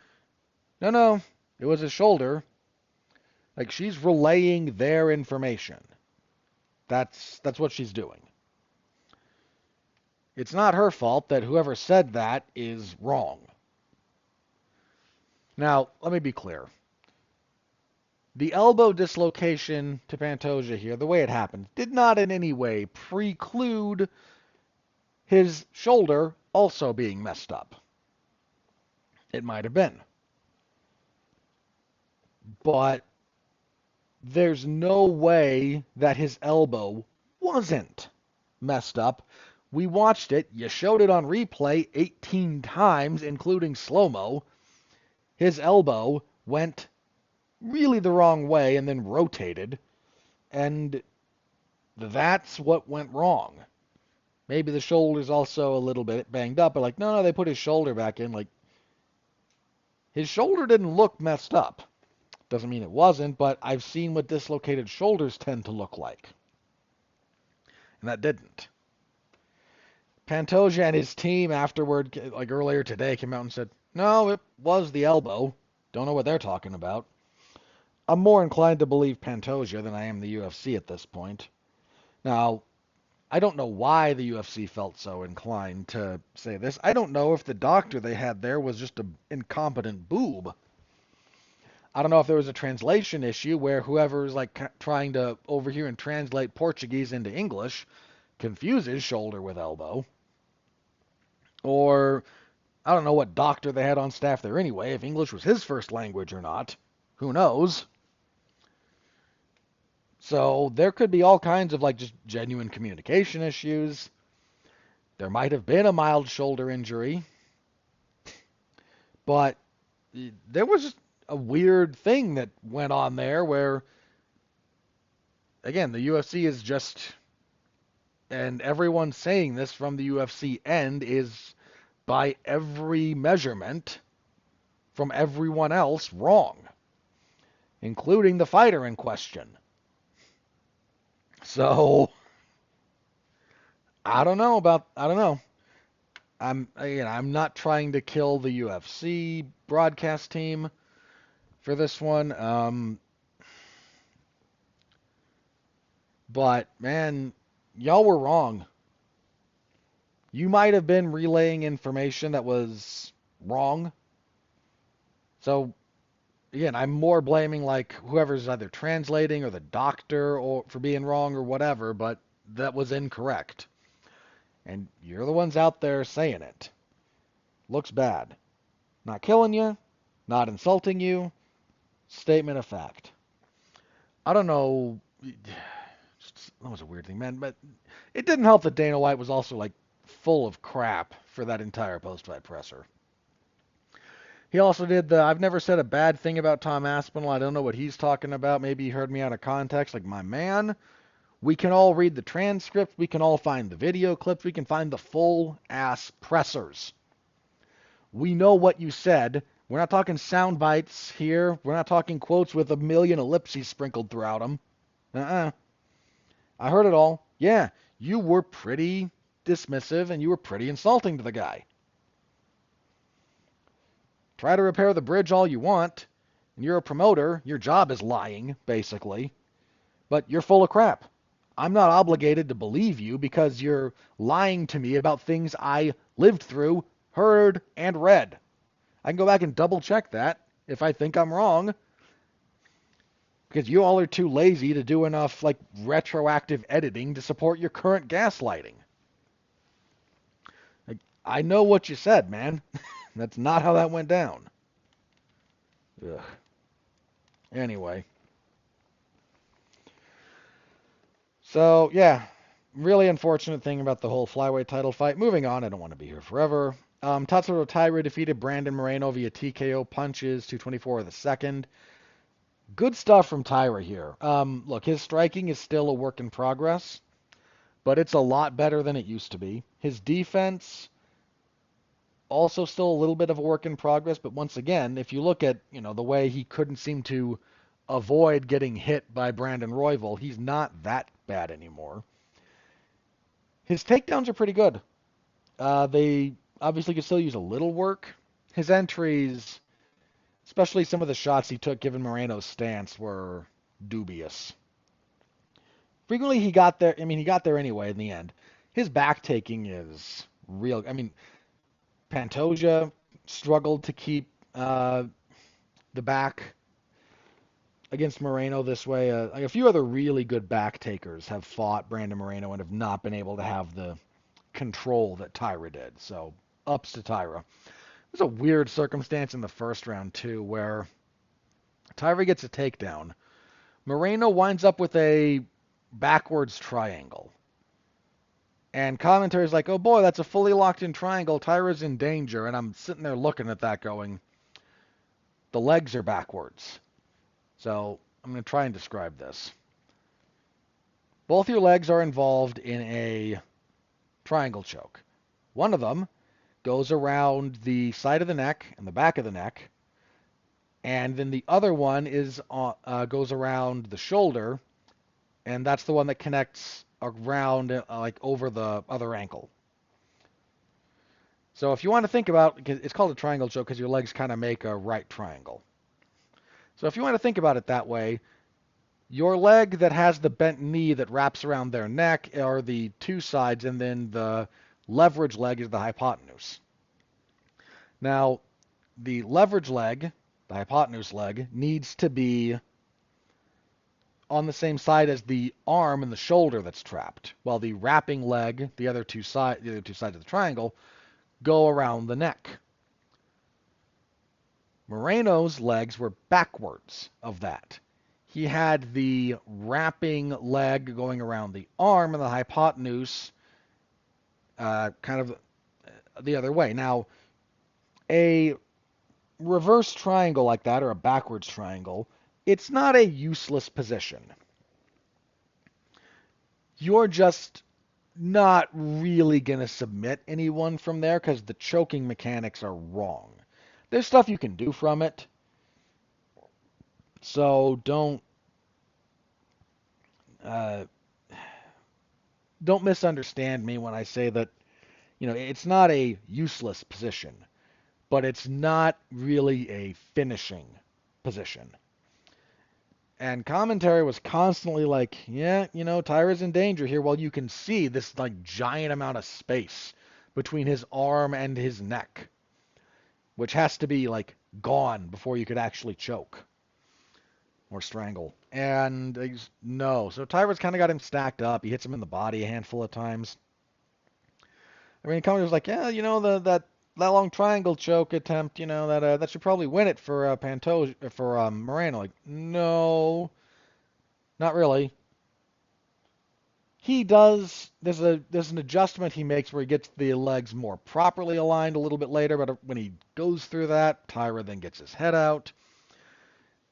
no, it was his shoulder, she's relaying their information. That's what she's doing. It's not her fault that whoever said that is wrong. Now, let me be clear. The elbow dislocation to Pantoja here, the way it happened, did not in any way preclude his shoulder also being messed up. It might have been. But there's no way that his elbow wasn't messed up. We watched it. You showed it on replay 18 times, including slow-mo. His elbow went really the wrong way and then rotated. And that's what went wrong. Maybe the shoulder's also a little bit banged up, but no, they put his shoulder back in. His shoulder didn't look messed up. Doesn't mean it wasn't, but I've seen what dislocated shoulders tend to look like. And that didn't. Pantoja and his team afterward, earlier today, came out and said, no, it was the elbow. Don't know what they're talking about. I'm more inclined to believe Pantoja than I am the UFC at this point. Now, I don't know why the UFC felt so inclined to say this. I don't know if the doctor they had there was just an incompetent boob. I don't know if there was a translation issue where whoever's trying to overhear and translate Portuguese into English confuses shoulder with elbow. Or I don't know what doctor they had on staff there anyway, if English was his first language or not. Who knows? So there could be all kinds of just genuine communication issues. There might have been a mild shoulder injury. But there was a weird thing that went on there where, again, the UFC is just, and everyone saying this from the UFC end is by every measurement from everyone else wrong, including the fighter in question. So I don't know. I'm not trying to kill the UFC broadcast team for this one. But man, y'all were wrong. You might have been relaying information that was wrong. So again, I'm more blaming whoever's either translating or the doctor or for being wrong or whatever, but that was incorrect. And you're the ones out there saying it. Looks bad. Not killing you, not insulting you. Statement of fact. I don't know. That was a weird thing, man. But it didn't help that Dana White was also like full of crap for that entire post-fight presser. He also did the I've never said a bad thing about Tom Aspinall. I don't know what he's talking about. Maybe he heard me out of context. Like, my man, we can all read the transcript. We can all find the video clips. We can find the full ass pressers. We know what you said. We're not talking sound bites here. We're not talking quotes with a million ellipses sprinkled throughout them. I heard it all. Yeah, you were pretty dismissive and you were pretty insulting to the guy. Try to repair the bridge all you want, and you're a promoter. Your job is lying, basically. But you're full of crap. I'm not obligated to believe you because you're lying to me about things I lived through, heard, and read. I can go back and double check that if I think I'm wrong. Because you all are too lazy to do enough like retroactive editing to support your current gaslighting. Like, I know what you said, man. That's not how that went down. Ugh. Anyway. So, yeah. Really unfortunate thing about the whole flyweight title fight. Moving on, I don't want to be here forever. Tatsuro Taira defeated Brandon Moreno via TKO punches, 224 of the second. Good stuff from Taira here. Look, his striking is still a work in progress, but it's a lot better than it used to be. His defense, also still a little bit of a work in progress, but once again, if you look at, the way he couldn't seem to avoid getting hit by Brandon Royval, he's not that bad anymore. His takedowns are pretty good. They obviously could still use a little work. His entries, especially some of the shots he took given Moreno's stance, were dubious. Frequently he got there. He got there anyway in the end. His back taking is real. Pantoja struggled to keep the back against Moreno this way. A few other really good back takers have fought Brandon Moreno and have not been able to have the control that Taira did. So ups to Taira. There's a weird circumstance in the first round, too, where Taira gets a takedown. Moreno winds up with a backwards triangle. And commentary's like, oh boy, that's a fully locked in triangle. Taira's in danger. And I'm sitting there looking at that going, the legs are backwards. So I'm going to try and describe this. Both your legs are involved in a triangle choke. One of them goes around the side of the neck and the back of the neck, and then the other one goes around the shoulder, and that's the one that connects around over the other ankle. So if you want to think about, it's called a triangle choke because your legs kind of make a right triangle. So if you want to think about it that way, your leg that has the bent knee that wraps around their neck are the two sides, and then the leverage leg is the hypotenuse. Now, the leverage leg, the hypotenuse leg, needs to be on the same side as the arm and the shoulder that's trapped, while the wrapping leg, the other two sides of the triangle, go around the neck. Moreno's legs were backwards of that. He had the wrapping leg going around the arm and the hypotenuse kind of the other way. Now, a reverse triangle like that, or a backwards triangle, it's not a useless position. You're just not really going to submit anyone from there because the choking mechanics are wrong. There's stuff you can do from it, so don't misunderstand me when I say that, it's not a useless position, but it's not really a finishing position. And commentary was constantly like, yeah, Taira's in danger here. Well, you can see this giant amount of space between his arm and his neck, which has to be gone before you could actually choke or strangle. And no. So Taira's kind of got him stacked up. He hits him in the body a handful of times. Commentary was like, yeah, that that long triangle choke attempt, that should probably win it for Pantoja for Moreno. Like, no, not really. He does. There's an adjustment he makes where he gets the legs more properly aligned a little bit later, but when he goes through that, Taira then gets his head out.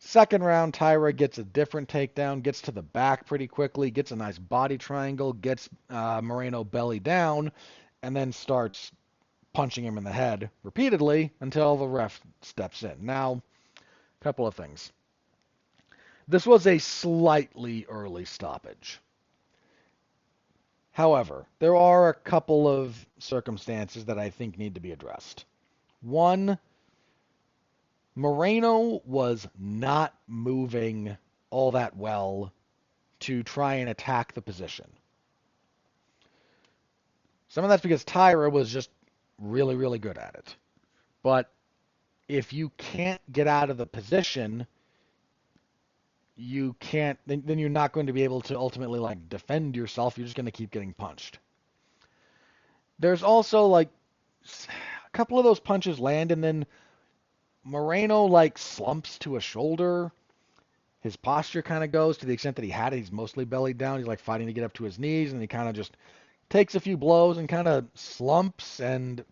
Second round, Taira gets a different takedown, gets to the back pretty quickly, gets a nice body triangle, gets Moreno belly down, and then starts punching him in the head repeatedly until the ref steps in. Now, a couple of things. This was a slightly early stoppage. However, there are a couple of circumstances that I think need to be addressed. One, Moreno was not moving all that well to try and attack the position. Some of that's because Taira was just really, really good at it. But if you can't get out of the position, you can't, then you're not going to be able to ultimately like defend yourself. You're just going to keep getting punched. There's also like a couple of those punches land and then Moreno like slumps to a shoulder. His posture kind of goes to the extent that he had it. He's mostly bellied down. He's like fighting to get up to his knees and he kind of just takes a few blows and kind of slumps, and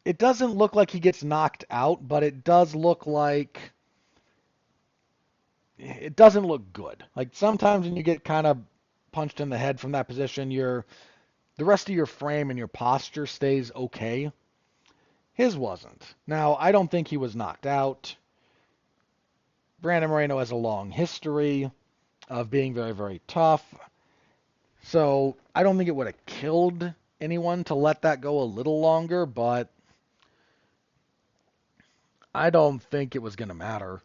it doesn't look like he gets knocked out, but it does look like it doesn't look good. Like sometimes when you get kind of punched in the head from that position, the rest of your frame and your posture stays okay. His wasn't. Now, I don't think he was knocked out. Brandon Moreno has a long history of being very, very tough. So I don't think it would have killed anyone to let that go a little longer, but I don't think it was going to matter.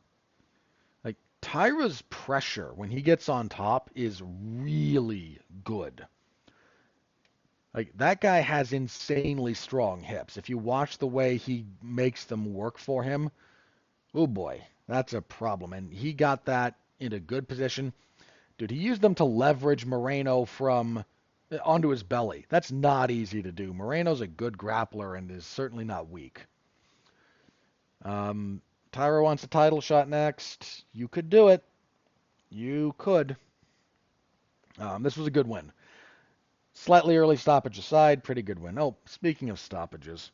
Like, Taira's pressure when he gets on top is really good. Like, that guy has insanely strong hips. If you watch the way he makes them work for him, oh boy, that's a problem. And he got that in a good position. Dude, he used them to leverage Moreno from onto his belly. That's not easy to do. Moreno's a good grappler and is certainly not weak. Taira wants a title shot next. You could do it. You could. This was a good win. Slightly early stoppage aside, pretty good win. Oh, speaking of stoppages,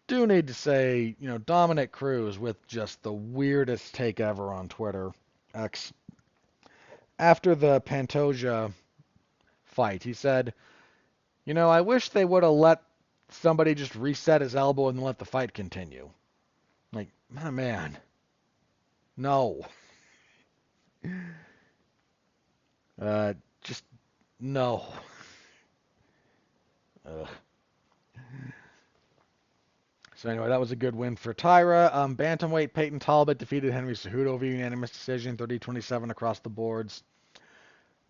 do need to say, Dominic Cruz with just the weirdest take ever on Twitter. X. After the Pantoja fight, he said, I wish they would have let somebody just reset his elbow and let the fight continue. Like, my man. No. Just, no. Ugh. So anyway, that was a good win for Taira. Bantamweight Peyton Talbot defeated Henry Cejudo via unanimous decision, 30-27 across the boards.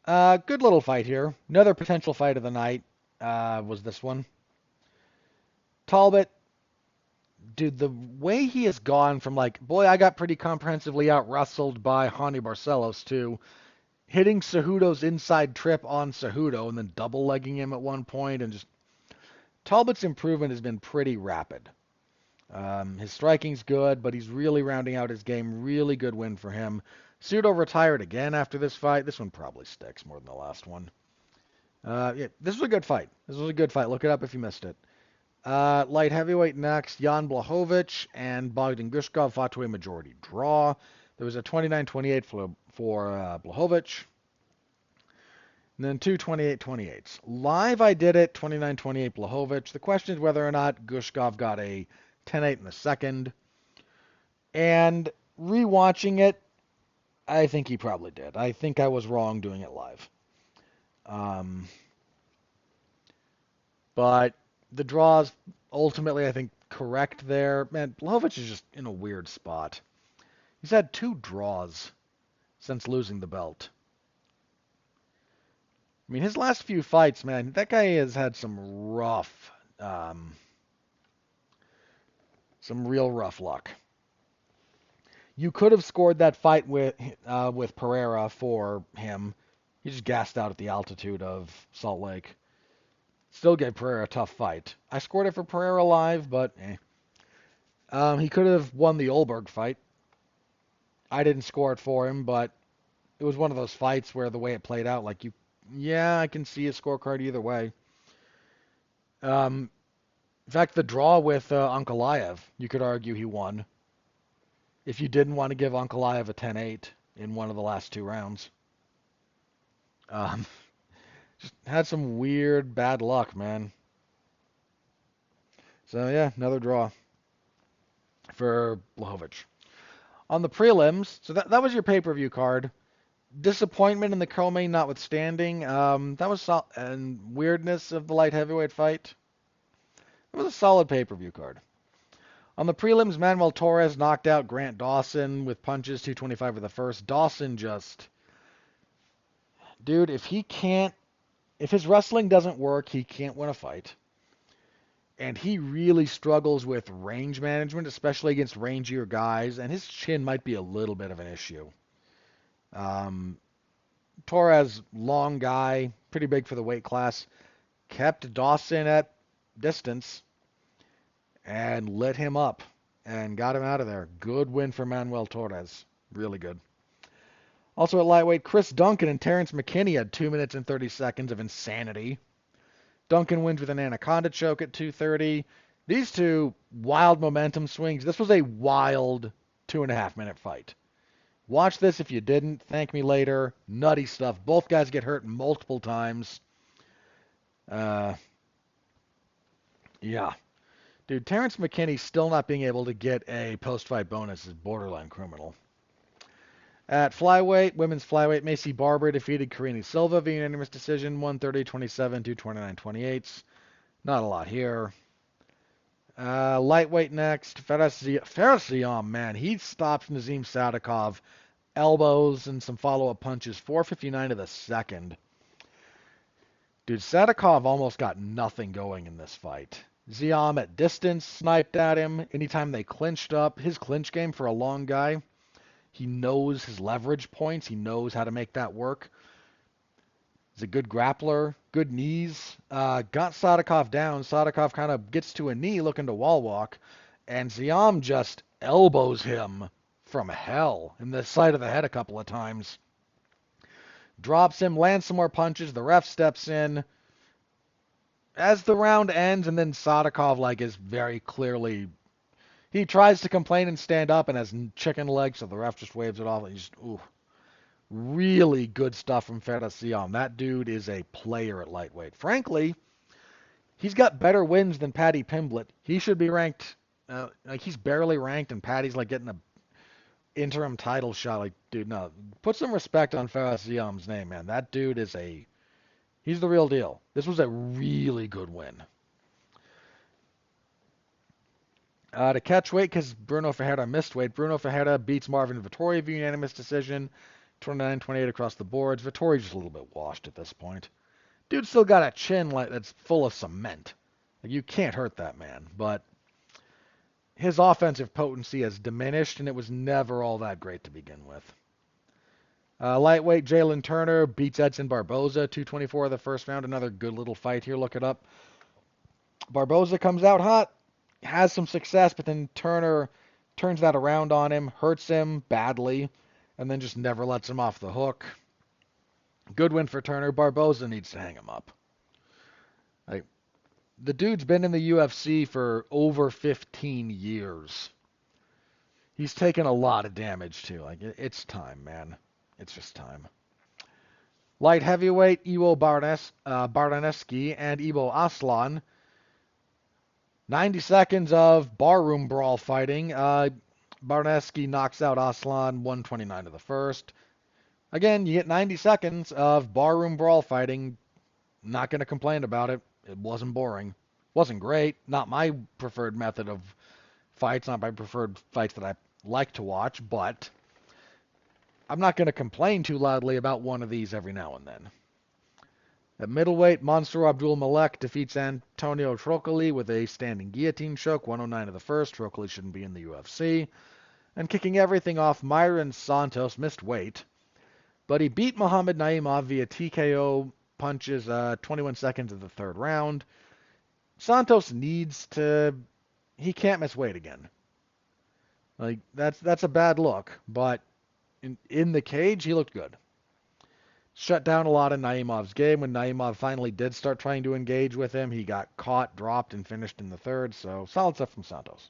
Good little fight here. Another potential fight of the night was this one. Talbot, dude, the way he has gone from like, boy, I got pretty comprehensively out-wrestled by Hani Barcelos to hitting Cejudo's inside trip on Cejudo and then double-legging him at one point, and just Talbot's improvement has been pretty rapid. His striking's good, but he's really rounding out his game. Really good win for him. Cejudo retired again after this fight. This one probably sticks more than the last one. Yeah, this was a good fight. Look it up if you missed it. Light heavyweight next. Jan Blachowicz and Bogdan Gushkov fought to a majority draw. There was a 29-28 for Blachowicz. And then two 28-28s. Live, I did it, 29-28 Blachowicz. The question is whether or not Gushkov got a 10-8 in the second. And rewatching it, I think he probably did. I think I was wrong doing it live. But the draws ultimately, I think, correct there. Man, Blachowicz is just in a weird spot. He's had 2 draws since losing the belt. I mean, his last few fights, man, that guy has had some real rough luck. You could have scored that fight with Pereira for him. He just gassed out at the altitude of Salt Lake. Still gave Pereira a tough fight. I scored it for Pereira live, but he could have won the Olberg fight. I didn't score it for him, but it was one of those fights where the way it played out, like I can see a scorecard either way. In fact, the draw with Ankalaev, you could argue he won if you didn't want to give Ankalaev a 10-8 in one of the last 2 rounds. Just had some weird bad luck, man. So yeah, another draw for Blachowicz. On the prelims, so that was your pay-per-view card. Disappointment in the co-main notwithstanding, that was and weirdness of the light heavyweight fight. It was a solid pay-per-view card. On the prelims, Manuel Torres knocked out Grant Dawson with punches, 225 for the first. Dawson dude, if his wrestling doesn't work, he can't win a fight. And he really struggles with range management, especially against rangier guys, and his chin might be a little bit of an issue. Torres, long guy, pretty big for the weight class, kept Dawson at distance and lit him up and got him out of there. Good win for Manuel Torres. Really good. Also at lightweight, Chris Duncan and Terrence McKinney had 2 minutes and 30 seconds of insanity. Duncan wins with an anaconda choke at 2:30. These two wild momentum swings. This was a wild 2.5-minute fight. Watch this if you didn't. Thank me later. Nutty stuff. Both guys get hurt multiple times. Yeah. Dude, Terrence McKinney still not being able to get a post-fight bonus is borderline criminal. At flyweight, women's flyweight, Macy Barber defeated Karine Silva via unanimous decision, 130-27 to 29-28. Not a lot here. Lightweight next, Ferasiam, man, he stops Nazim Sadikov, elbows and some follow-up punches, 4:59 to the second. Dude, Sadikov almost got nothing going in this fight. Ziam at distance sniped at him. Anytime they clinched up, his clinch game for a long guy, he knows his leverage points. He knows how to make that work. He's a good grappler, good knees. Got Sadikov down. Sadikov kind of gets to a knee looking to wall walk, and Ziam just elbows him from hell in the side of the head a couple of times. Drops him, lands some more punches. The ref steps in. As the round ends, and then Sadikov is very clearly, he tries to complain and stand up and has chicken legs, so the ref just waves it off. And he's really good stuff from Ferasiam. That dude is a player at lightweight. Frankly, he's got better wins than Paddy Pimblett. He should be ranked, he's barely ranked, and Paddy's getting a interim title shot. Dude, no, put some respect on Ferasiam's name, man. That dude is he's the real deal. This was a really good win. To catch weight, because Bruno Ferreira missed weight, Bruno Ferreira beats Marvin Vettori via unanimous decision, 29-28 across the boards. Vettori's just a little bit washed at this point. Dude still got a chin that's full of cement. You can't hurt that man, but his offensive potency has diminished, and it was never all that great to begin with. Lightweight, Jalen Turner beats Edson Barboza, 224 of the first round. Another good little fight here. Look it up. Barboza comes out hot, has some success, but then Turner turns that around on him, hurts him badly, and then just never lets him off the hook. Good win for Turner. Barboza needs to hang him up. The dude's been in the UFC for over 15 years. He's taken a lot of damage, too. It's time, man. It's just time. Light heavyweight, Iwo Bardaneski and Ibo Aslan. 90 seconds of barroom brawl fighting. Bardaneski knocks out Aslan, 129 to the first. Again, you get 90 seconds of barroom brawl fighting. Not going to complain about it. It wasn't boring. Wasn't great. Not my preferred method of fights. Not my preferred fights that I like to watch, but I'm not going to complain too loudly about one of these every now and then. At middleweight, Mansour Abdul Malek defeats Antonio Trocoli with a standing guillotine choke, 109 to the first. Trocoli shouldn't be in the UFC. And kicking everything off, Myron Santos missed weight, but he beat Muhammad Naimov via TKO punches 21 seconds of the third round. Santos needs to... He can't miss weight again. Like, that's a bad look, but in the cage, he looked good. Shut down a lot of Naimov's game. When Naimov finally did start trying to engage with him, he got caught, dropped, and finished in the third, so solid stuff from Santos.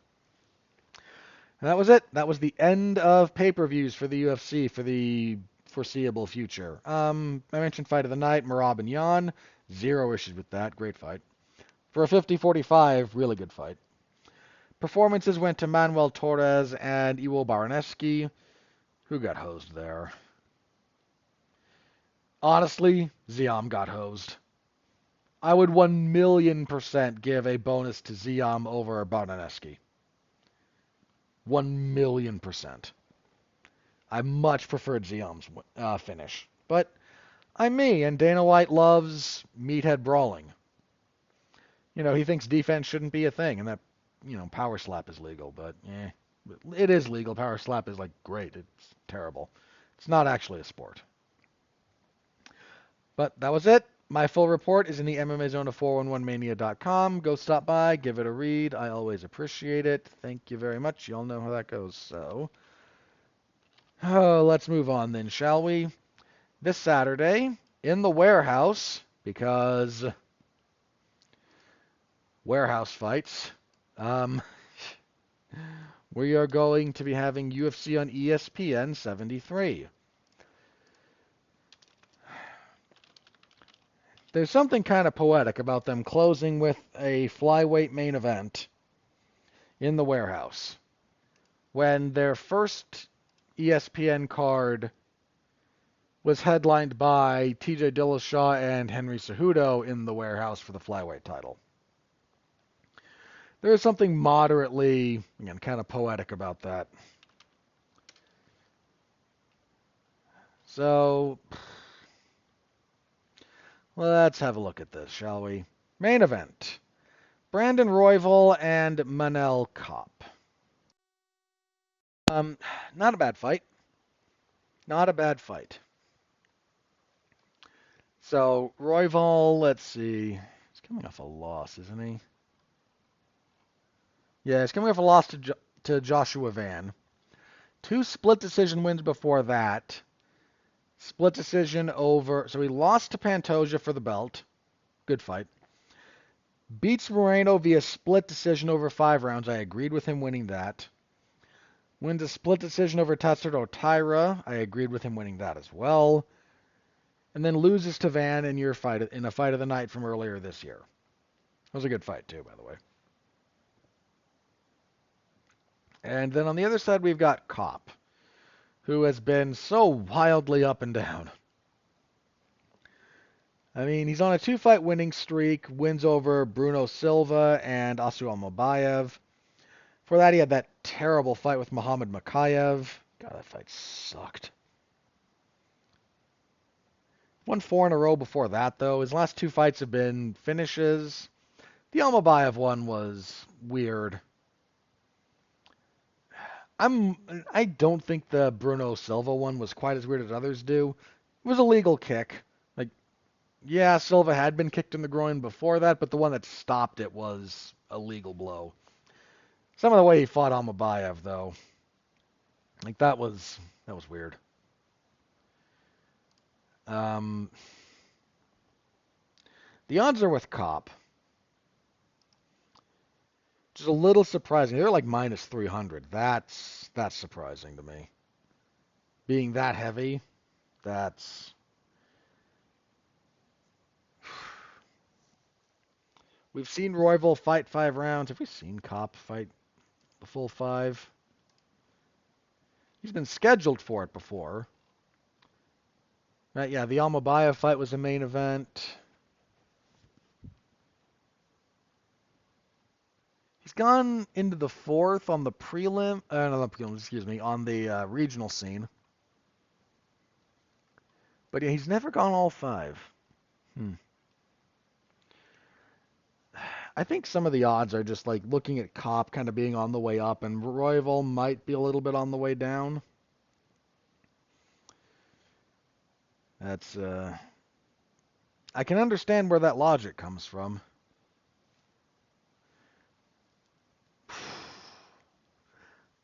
And that was it. That was the end of pay-per-views for the UFC for the foreseeable future. I mentioned fight of the night, Merab and Yan. Zero issues with that. Great fight. For a 50-45, really good fight. Performances went to Manuel Torres and Iwo Baraneski. Who got hosed there? Honestly, Ziam got hosed. I would 1,000,000% give a bonus to Ziam over Baraneski. 1,000,000%. I much preferred Ziam's finish. But I'm me, and Dana White loves meathead brawling. You know, he thinks defense shouldn't be a thing, and that, you know, power slap is legal, but it is legal. Power slap is, like, great. It's terrible. It's not actually a sport. But that was it. My full report is in the MMA Zone of 411mania.com. Go stop by, give it a read. I always appreciate it. Thank you very much. You all know how that goes. So, let's move on then, shall we? This Saturday, in the warehouse, because warehouse fights, we are going to be having UFC on ESPN 73. There's something kind of poetic about them closing with a flyweight main event in the warehouse when their first ESPN card was headlined by TJ Dillashaw and Henry Cejudo in the warehouse for the flyweight title. There is something moderately, again, kind of poetic about that. So, let's have a look at this, shall we? Main event. Brandon Royval and Manel Kopp. Not a bad fight. Not a bad fight. So, Royval, let's see. He's coming off a loss, isn't he? Yeah, he's coming off a loss to Joshua Van. 2 split decision wins before that. Split decision over... So he lost to Pantoja for the belt. Good fight. Beats Moreno via split decision over 5 rounds. I agreed with him winning that. Wins a split decision over Tatsuto Taira. I agreed with him winning that as well. And then loses to Van in a fight of the night from earlier this year. It was a good fight too, by the way. And then on the other side, we've got Kopp, who has been so wildly up and down. I mean, he's on a 2-fight winning streak, wins over Bruno Silva and Asu Almobayev. For that, he had that terrible fight with Muhammad Makayev. God, that fight sucked. Won 4 in a row before that, though. His last 2 fights have been finishes. The Almobayev one was weird. I don't think the Bruno Silva one was quite as weird as others do. It was a legal kick. Like, yeah, Silva had been kicked in the groin before that, but the one that stopped it was a legal blow. Some of the way he fought Almobayev, though, like that was weird. The odds are with Kopp. Which is a little surprising. They're like minus 300. That's surprising to me. Being that heavy, that's... We've seen Royval fight 5 rounds. Have we seen Kopp fight the full 5? He's been scheduled for it before. Yeah, the Almobayev fight was a main event. He's gone into the 4th on the prelim, on the regional scene. But yeah, he's never gone all 5. I think some of the odds are just like looking at Kopp kind of being on the way up, and Royval might be a little bit on the way down. That's I can understand where that logic comes from.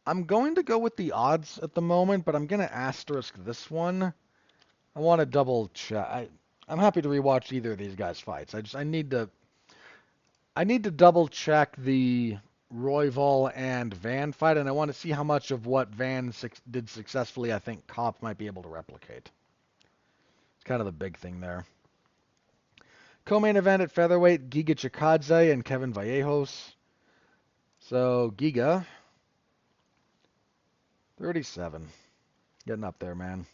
I'm going to go with the odds at the moment, but I'm going to asterisk this one. I want to double check. I'm happy to rewatch either of these guys' fights. I need to double check the Royval and Van fight, and I want to see how much of what Van did successfully I think Kopp might be able to replicate. It's kind of the big thing there. Co-main event at featherweight, Giga Chikadze and Kevin Vallejos. So Giga, 37, getting up there, man.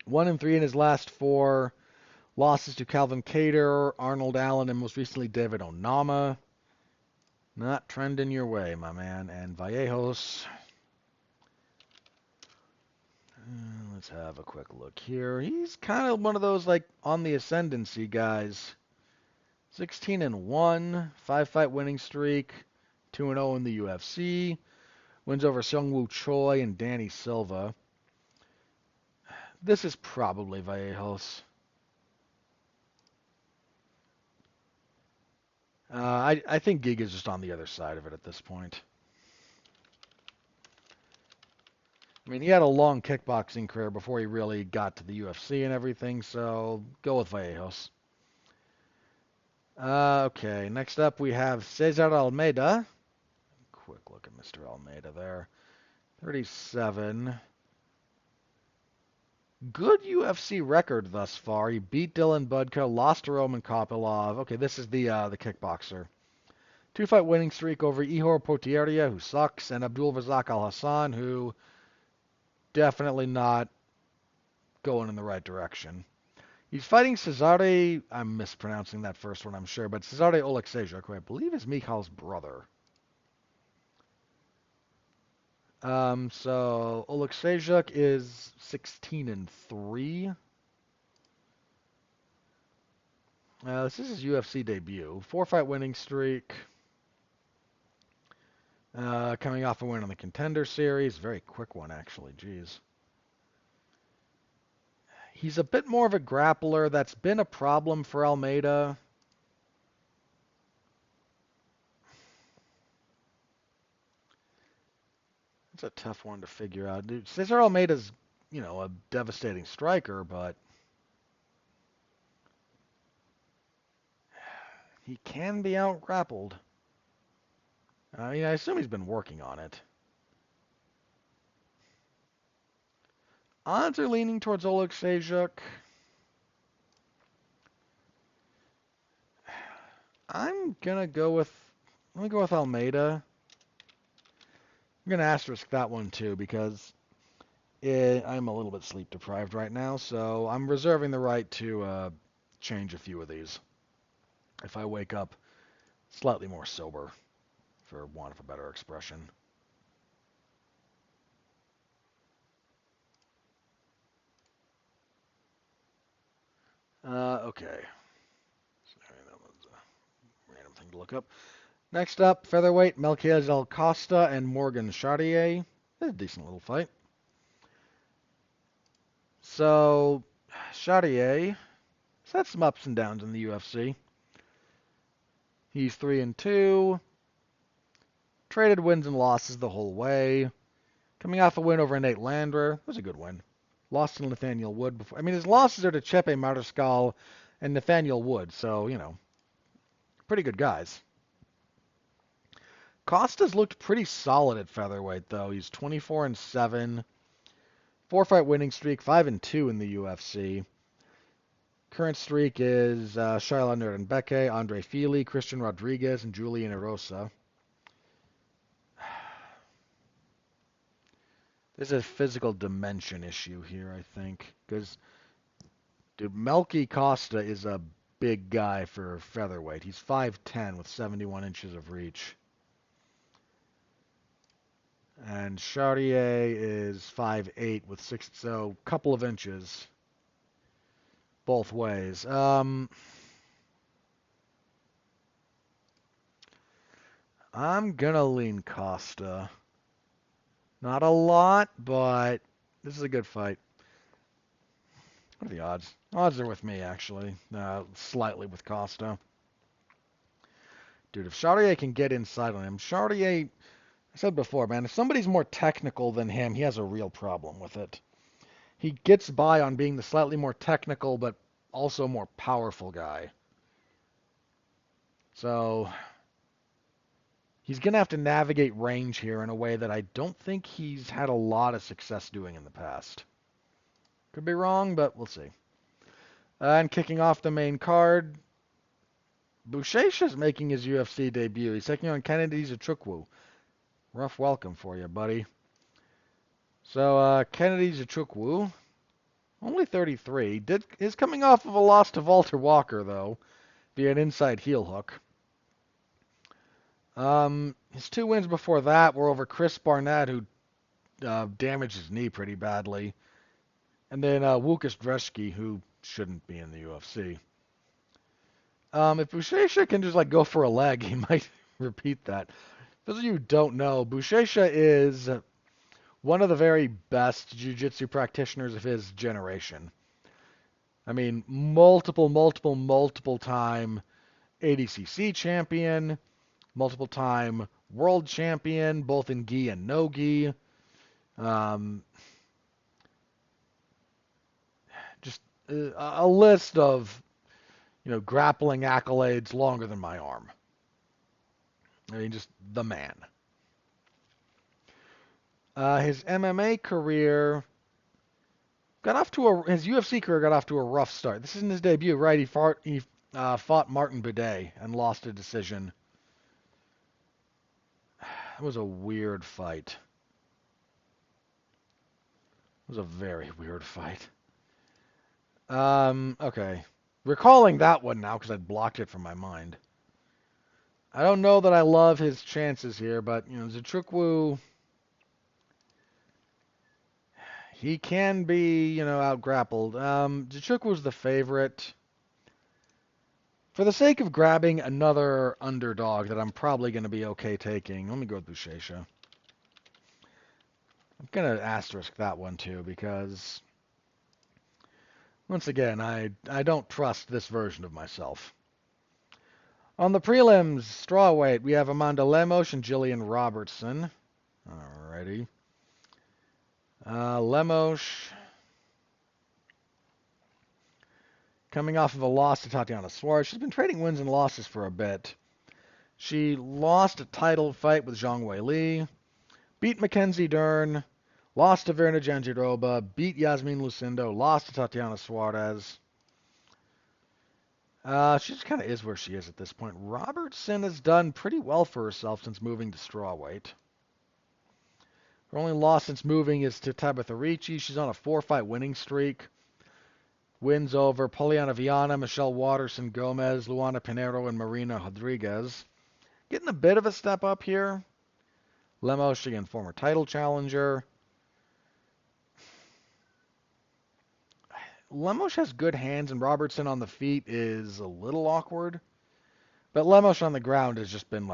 1-3 in his last 4. Losses to Calvin Kattar, Arnold Allen, and most recently David Onama. Not trending your way, my man. And Vallejos. Let's have a quick look here. He's kind of one of those like on the ascendancy guys. 16-1, 5-fight winning streak, 2-0 in the UFC. Wins over Seungwoo Choi and Danny Silva. This is probably Vallejos. I think Giga's just on the other side of it at this point. I mean, he had a long kickboxing career before he really got to the UFC and everything, so go with Vallejos. Okay, next up we have Cesar Almeida. Quick look at Mr. Almeida there. 37. Good UFC record thus far. He beat Dylan Budka, lost to Roman Kopylov. Okay, this is the kickboxer. 2-fight winning streak over Ihor Potieria, who sucks, and Abdul Razak Al Hassan, who definitely not going in the right direction. He's fighting Cesare, I'm mispronouncing that first one, I'm sure, but Cesare Oleksiejczuk, who I believe is Michal's brother. So Oleksiejczuk is 16-3. This is his UFC debut. 4-fight winning streak. Coming off a win on the Contender Series. Very quick one, actually. Jeez. He's a bit more of a grappler. That's been a problem for Almeida. It's a tough one to figure out. Dude, Cesar Almeida's, a devastating striker, but he can be out-grappled. I mean, I assume he's been working on it. Odds are leaning towards Oleksiejczuk. I'm going to go with... Let me go with Almeida. I'm going to asterisk that one, too, because I'm a little bit sleep-deprived right now, so I'm reserving the right to change a few of these if I wake up slightly more sober, for want of a better expression. Okay. Sorry, that was a random thing to look up. Next up, featherweight, Melquiades Costa and Morgan Chartier. That's a decent little fight. So, Chartier has had some ups and downs in the UFC. He's 3-2. Traded wins and losses the whole way. Coming off a win over Nate Landwehr. It was a good win. Lost to Nathaniel Wood before. I mean, his losses are to Chepe Mariscal and Nathaniel Wood, so, pretty good guys. Costa's looked pretty solid at featherweight, though. He's 24-7. 4-fight winning streak, 5-2 in the UFC. Current streak is Shaila Nurenbeke, Andre Fili, Christian Rodriguez, and Julian Erosa. There's a physical dimension issue here, I think, because Melky Costa is a big guy for featherweight. He's 5'10 with 71 inches of reach. And Chartier is 5'8 with 6, so a couple of inches both ways. I'm gonna lean Costa. Not a lot, but this is a good fight. What are the odds? Odds are with me, actually. Slightly with Costa. Dude, if Chartier can get inside on him, Chartier, I said before, man, if somebody's more technical than him, he has a real problem with it. He gets by on being the slightly more technical, but also more powerful guy. So he's going to have to navigate range here in a way that I don't think he's had a lot of success doing in the past. Could be wrong, but we'll see. And kicking off the main card, Buchecha's making his UFC debut. He's taking on Kennedy Zachukwu. Rough welcome for you, buddy. So Kennedy Zachukwu, only 33, is coming off of a loss to Walter Walker, though, via an inside heel hook. His 2 wins before that were over Chris Barnett, who damaged his knee pretty badly, and then Łukasz Dreszki, who shouldn't be in the UFC. If Buchecha can just go for a leg, he might repeat that. For those of you who don't know, Buchecha is one of the very best jiu-jitsu practitioners of his generation. I mean, multiple time ADCC champion, multiple time world champion, both in gi and no gi. Just a list of grappling accolades longer than my arm. I mean, just the man. His MMA career his UFC career got off to a rough start. This isn't his debut, right? He fought Martin Buday and lost a decision. It was a weird fight. It was a very weird fight. Okay. Recalling that one now because I'd blocked it from my mind. I don't know that I love his chances here, but Zachukwu, he can be, out-grappled. Zachukwu's the favorite. For the sake of grabbing another underdog that I'm probably going to be okay taking, let me go with Buchecha. I'm going to asterisk that one too because, once again, I don't trust this version of myself. On the prelims, strawweight, we have Amanda Lemos and Jillian Robertson. Alrighty. Lemos, coming off of a loss to Tatiana Suarez. She's been trading wins and losses for a bit. She lost a title fight with Zhang Weili, beat Mackenzie Dern, lost to Verna Jandiroba, beat Yasmin Lucindo, lost to Tatiana Suarez. She just kind of is where she is at this point. Robertson has done pretty well for herself since moving to strawweight. Her only loss since moving is to Tabitha Ricci. She's on a 4-fight winning streak. Wins over Poliana Viana, Michelle Waterson Gomez, Luana Pinheiro, and Marina Rodriguez. Getting a bit of a step up here. Lemos, again, former title challenger. Lemos has good hands, and Robertson on the feet is a little awkward. But Lemos on the ground has just been,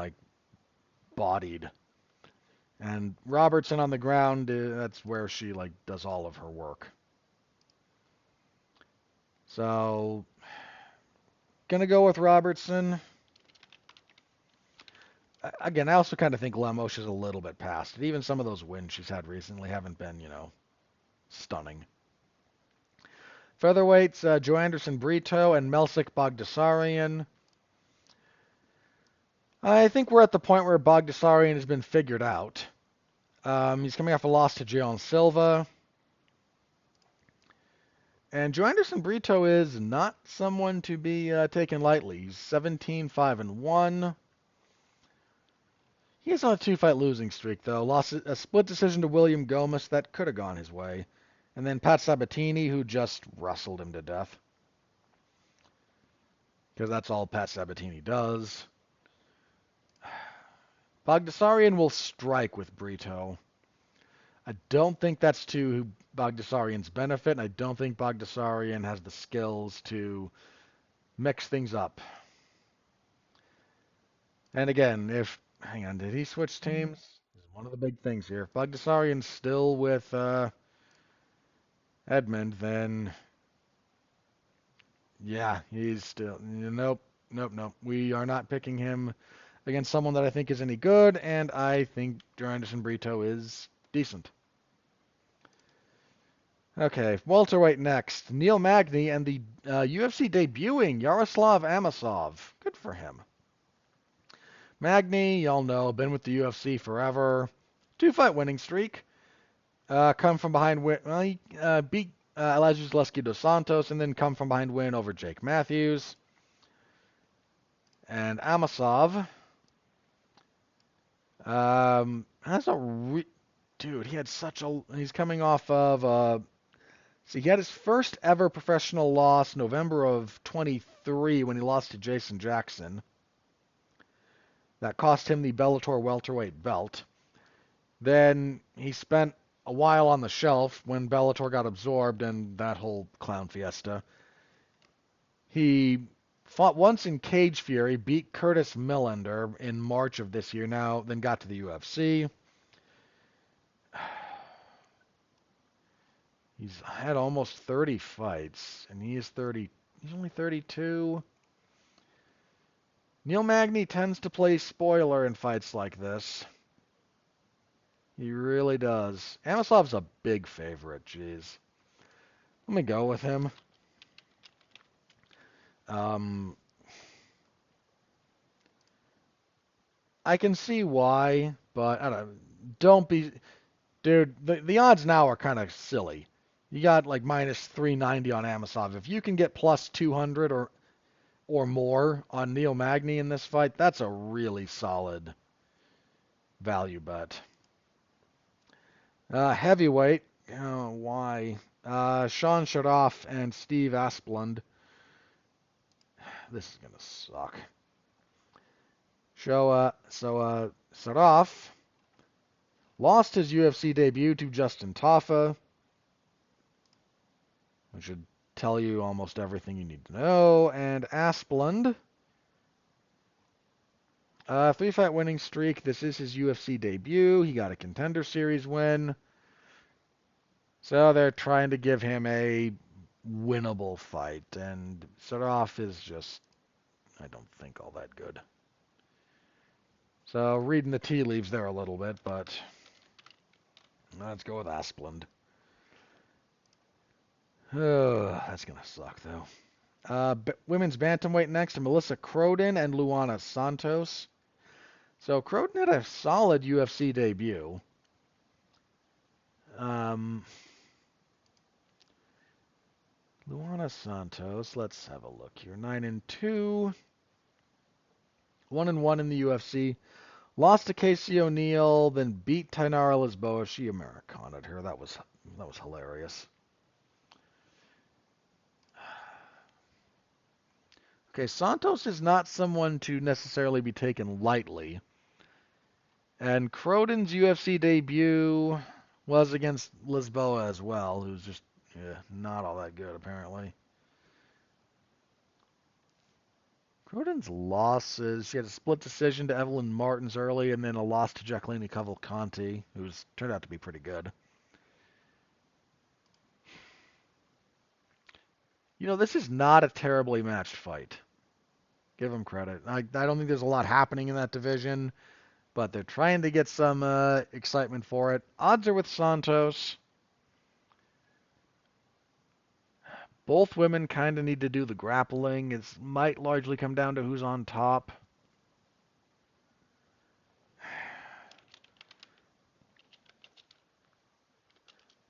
bodied. And Robertson on the ground, that's where she, does all of her work. So, gonna go with Robertson. Again, I also kind of think Lemos is a little bit past it. Even some of those wins she's had recently haven't been, stunning. Featherweights, Joe Anderson Brito and Melsik Bagdasaryan. I think we're at the point where Bagdasaryan has been figured out. He's coming off a loss to Gion Silva. And Joe Anderson Brito is not someone to be taken lightly. He's 17-5-1. He is on a 2-fight losing streak, though. Lost a split decision to William Gomez that could have gone his way. And then Pat Sabatini, who just wrestled him to death. Because that's all Pat Sabatini does. Bagdasaryan will strike with Brito. I don't think that's to Bagdasaryan's benefit, and I don't think Bagdasaryan has the skills to mix things up. And again, hang on, did he switch teams? This is one of the big things here. If Bagdasaryan's still with Edmund, then Yeah, he's still. Nope, nope, nope. We are not picking him against someone that I think is any good, and I think Anderson Brito is decent. Okay, welterweight next. Neil Magny and the UFC debuting Yaroslav Amosov. Good for him. Magny, y'all know, been with the UFC forever. 2-fight winning streak. Come from behind win. Well, he beat Elijah Zaleski dos Santos and then come from behind win over Jake Matthews. And Amosov has dude. He had such a. He's coming off of. So he had his first ever professional loss November of 23 when he lost to Jason Jackson. That cost him the Bellator welterweight belt. Then he spent a while on the shelf when Bellator got absorbed and that whole clown fiesta. He fought once in Cage Fury, beat Curtis Millender in March of this year now, then got to the UFC. He's had almost 30 fights, and he is 30. He's only 32. Neil Magny tends to play spoiler in fights like this. He really does. Amosov's a big favorite, jeez. Let me go with him. I can see why, but I don't be... Dude, the odds now are kind of silly. You got like minus 390 on Amosov. If you can get plus 200 or more on Neil Magny in this fight, that's a really solid value bet. Heavyweight, why? Sean Shadoff and Steve Asplund. This is gonna suck. Shadoff lost his UFC debut to Justin Tafa, which should tell you almost everything you need to know. And Asplund, 3-fight winning streak. This is his UFC debut. He got a Contender Series win. So they're trying to give him a winnable fight. And Shadoff is just, I don't think, all that good. So reading the tea leaves there a little bit, but let's go with Asplund. Oh, that's going to suck, though. Women's bantamweight next to Melissa Croden and Luana Santos. So Croden had a solid UFC debut. Luana Santos, let's have a look here. 9-2. 1-1 in the UFC. Lost to Casey O'Neill, then beat Tainara Lisboa. She Americana'd her. That was hilarious. Okay, Santos is not someone to necessarily be taken lightly. And Croden's UFC debut was against Lisboa as well, who's just not all that good, apparently. Croden's losses, she had a split decision to Evelyn Martins early, and then a loss to Jacqueline Cavalcanti, who's turned out to be pretty good. This is not a terribly matched fight. Give them credit. I don't think there's a lot happening in that division, but they're trying to get some excitement for it. Odds are with Santos. Both women kind of need to do the grappling. It might largely come down to who's on top.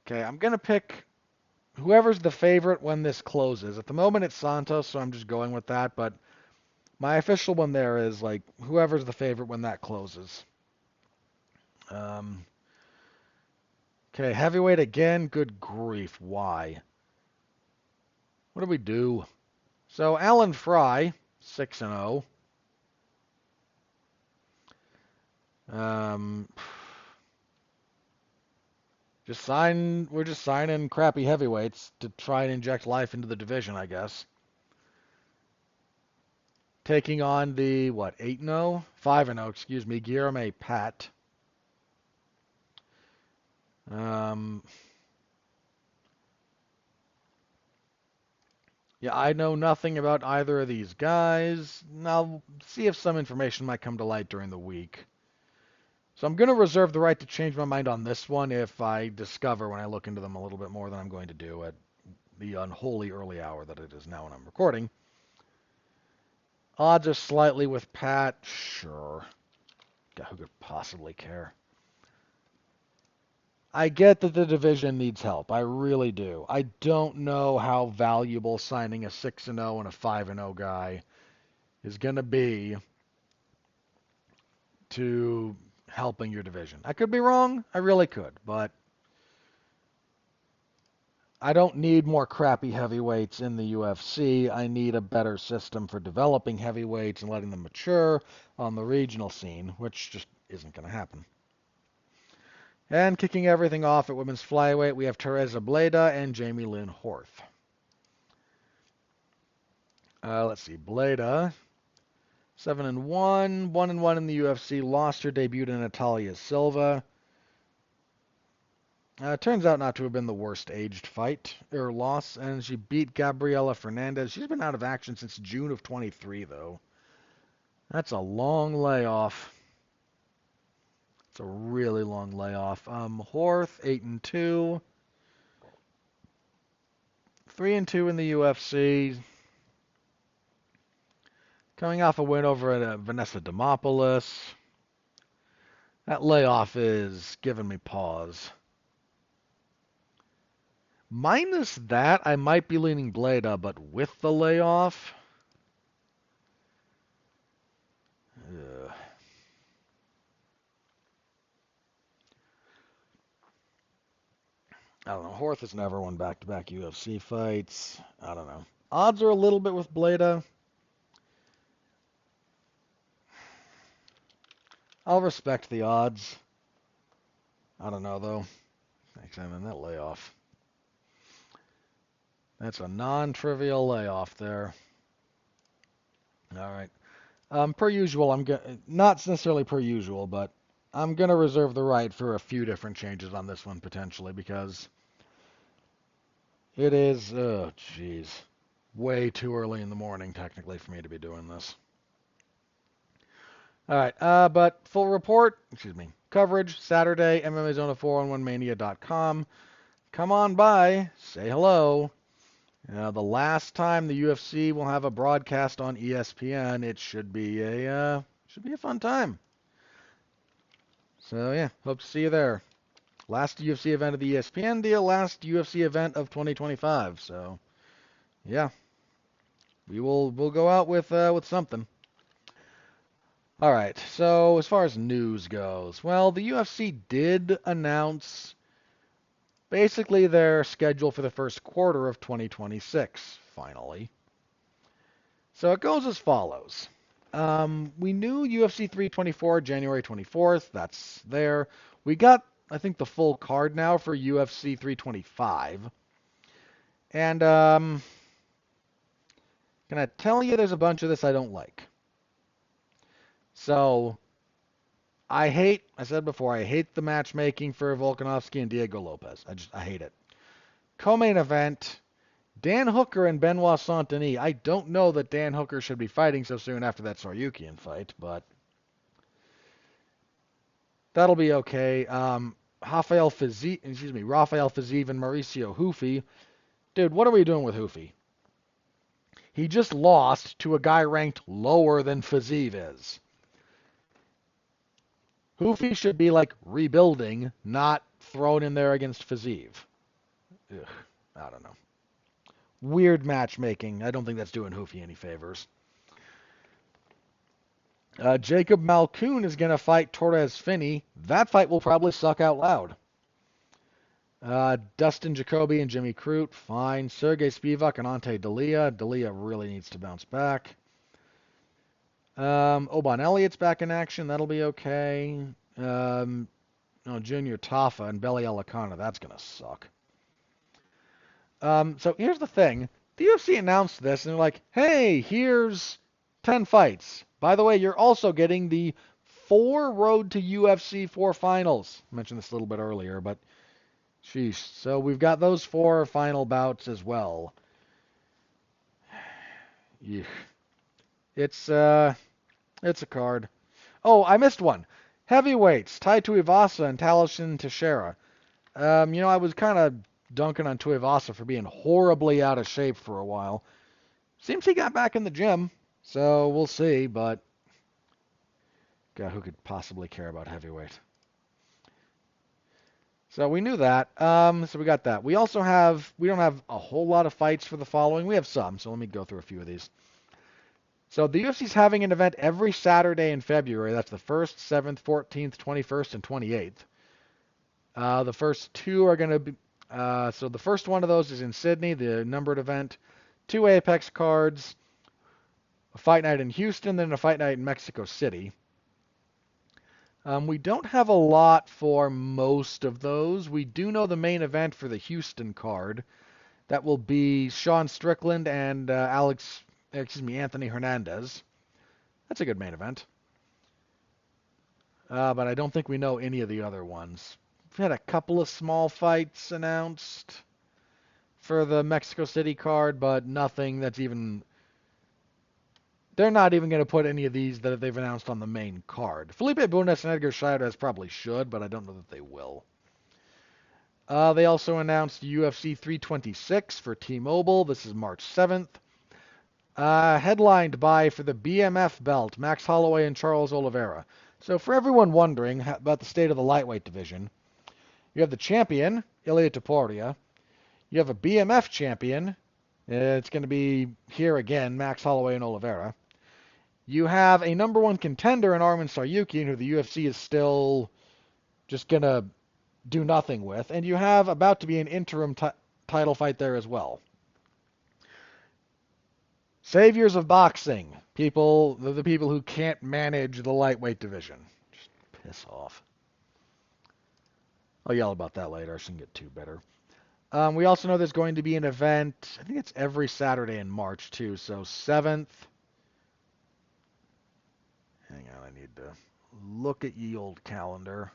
Okay, I'm going to pick whoever's the favorite when this closes. At the moment, it's Santos, so I'm just going with that. But my official one there is, like, whoever's the favorite when that closes. Okay, heavyweight again. Good grief, why? What do we do? So, Alan Fry, 6-0. We're just signing crappy heavyweights to try and inject life into the division, I guess. Taking on the, 8-0? 5-0, excuse me, Guilherme Pat. Yeah, I know nothing about either of these guys. Now, see if some information might come to light during the week. So I'm going to reserve the right to change my mind on this one if I discover when I look into them a little bit more than I'm going to do at the unholy early hour that it is now when I'm recording. Odds are slightly with Pat. Sure. God, who could possibly care? I get that the division needs help. I really do. I don't know how valuable signing a 6-0 and a 5-0 guy is going to be to helping your division. I could be wrong. I really could. But I don't need more crappy heavyweights in the UFC. I need a better system for developing heavyweights and letting them mature on the regional scene, which just isn't going to happen. And kicking everything off at women's flyweight, we have Teresa Bleda and Jamie Lynn Horth. Let's see. Bleda, 7-1, 1-1 in the UFC, lost her debut to Natalia Silva. Turns out not to have been the worst aged fight or loss, and she beat Gabriela Fernandez. She's been out of action since June of 23, though. That's a long layoff. It's a really long layoff. Horth, 8-2. 3-2 in the UFC. Coming off a win over Vanessa Demopoulos. That layoff is giving me pause. Minus that, I might be leaning Bleda, but with the layoff... Ugh. I don't know. Horth has never won back-to-back UFC fights. I don't know. Odds are a little bit with Bleda. I'll respect the odds. I don't know, though. Examine that layoff. That's a non-trivial layoff there. All right. Per usual, not necessarily per usual, but I'm going to reserve the right for a few different changes on this one, potentially, because it is, oh, jeez, way too early in the morning, technically, for me to be doing this. All right, but full report, coverage, Saturday, MMA Zone 411mania.com. Come on by, say hello. The last time the UFC will have a broadcast on ESPN, it should be a fun time. So yeah, hope to see you there. Last UFC event of the ESPN deal, last UFC event of 2025. So yeah, we'll go out with something. All right. So as far as news goes, well, the UFC did announce basically their schedule for the first quarter of 2026. Finally. So it goes as follows. We knew UFC 324 January 24th. That's there. We got, I think, the full card now for UFC 325. And can I tell you there's a bunch of this I don't like. So I said before, I hate the matchmaking for Volkanovski and Diego Lopez. I hate it. Co-main event, Dan Hooker and Benoit Saint-Denis. I don't know that Dan Hooker should be fighting so soon after that Saryukian fight, but that'll be okay. Rafael Fiziev and Mauricio Hufi. Dude, what are we doing with Hufi? He just lost to a guy ranked lower than Fiziev is. Hufi should be like rebuilding, not thrown in there against Fiziev. Ugh, I don't know. Weird matchmaking. I don't think that's doing Hufi any favors. Jacob Malkoun is going to fight Torres Finney. That fight will probably suck out loud. Dustin Jacoby and Jimmy Crute, fine. Sergey Spivak and Ante Dalia. Dalia really needs to bounce back. Oban Elliott's back in action. That'll be okay. Junior Tafa and Belly Alicana. That's going to suck. So here's the thing. The UFC announced this, and they're like, hey, here's 10 fights. By the way, you're also getting the 4 Road to UFC 4 finals. I mentioned this a little bit earlier, but sheesh. So we've got those 4 final bouts as well. Yeah. It's a card. Oh, I missed one. Heavyweights, Tai Tuivasa and Taliesin Teixeira. I was kind of dunking on Tuivasa for being horribly out of shape for a while. Seems he got back in the gym, so we'll see, but God, who could possibly care about heavyweight? So we knew that. So we got that. We don't have a whole lot of fights for the following. We have some, so let me go through a few of these. So the UFC's having an event every Saturday in February. That's the 1st, 7th, 14th, 21st, and 28th. The first two are going to be, so the first one of those is in Sydney, the numbered event. 2 Apex cards, a fight night in Houston, then a fight night in Mexico City. We don't have a lot for most of those. We do know the main event for the Houston card. That will be Sean Strickland and Anthony Hernandez. That's a good main event. But I don't think we know any of the other ones. We've had a couple of small fights announced for the Mexico City card, but nothing that's even... They're not even going to put any of these that they've announced on the main card. Felipe Bunes and Edgar Chairez probably should, but I don't know that they will. They also announced UFC 326 for T-Mobile. This is March 7th. Headlined by, for the BMF belt, Max Holloway and Charles Oliveira. So for everyone wondering about the state of the lightweight division, you have the champion, Ilia Topuria. You have a BMF champion. It's going to be here again, Max Holloway and Oliveira. You have a number one contender in Arman Tsarukyan, who the UFC is still just going to do nothing with. And you have about to be an interim title fight there as well. Saviors of boxing. The people who can't manage the lightweight division. Just piss off. I'll yell about that later. I shouldn't get too bitter. We also know there's going to be an event, I think it's every Saturday in March too, so 7th. Hang on, I need to look at ye old calendar.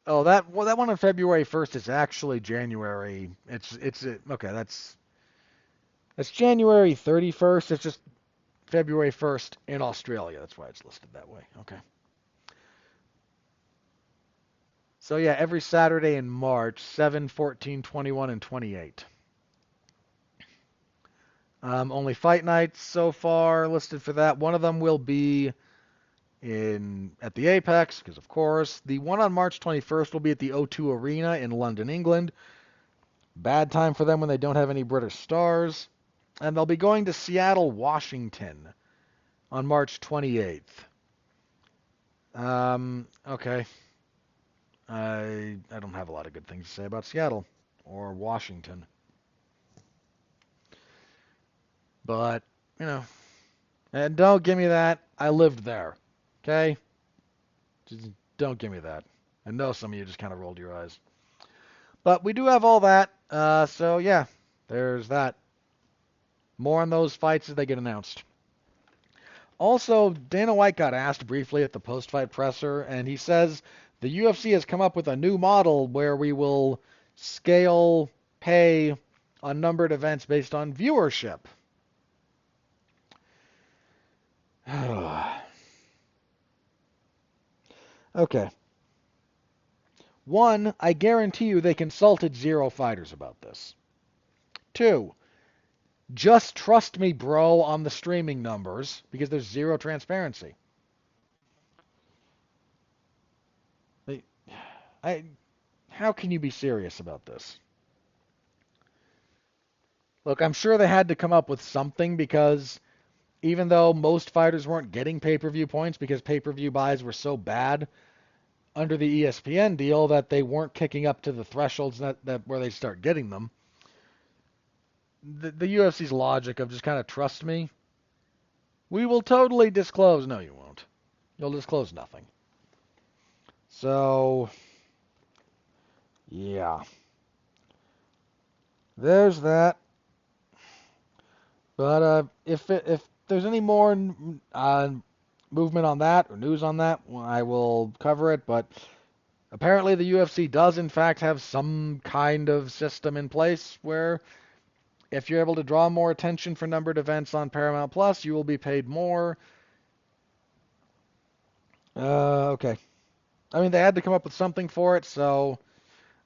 Oh, that one on February 1st is actually January. Okay, that's January 31st. It's just February 1st in Australia. That's why it's listed that way. Okay. So yeah, every Saturday in March, 7, 14, 21, and 28. Only fight nights so far listed for that. One of them will be at the Apex, because of course. The one on March 21st will be at the O2 Arena in London, England. Bad time for them when they don't have any British stars. And they'll be going to Seattle, Washington on March 28th. Okay. I don't have a lot of good things to say about Seattle or Washington. But, and don't give me that. I lived there. Okay? Just don't give me that. I know some of you just kind of rolled your eyes. But we do have all that. So, yeah, there's that. More on those fights as they get announced. Also, Dana White got asked briefly at the post-fight presser, and he says the UFC has come up with a new model where we will scale pay on numbered events based on viewership. Okay. One, I guarantee you they consulted 0 fighters about this. 2, just trust me, bro, on the streaming numbers, because there's 0 transparency. How can you be serious about this? Look, I'm sure they had to come up with something, because even though most fighters weren't getting pay-per-view points because pay-per-view buys were so bad under the ESPN deal that they weren't kicking up to the thresholds that where they start getting them. The UFC's logic of just kind of trust me. We will totally disclose. No, you won't. You'll disclose nothing. So, yeah. There's that. But if there's any more movement on that or news on that, I will cover it. But Apparently, the UFC does, in fact, have some kind of system in place where if you're able to draw more attention for numbered events on Paramount Plus, you will be paid more. Okay. I mean, they had to come up with something for it, so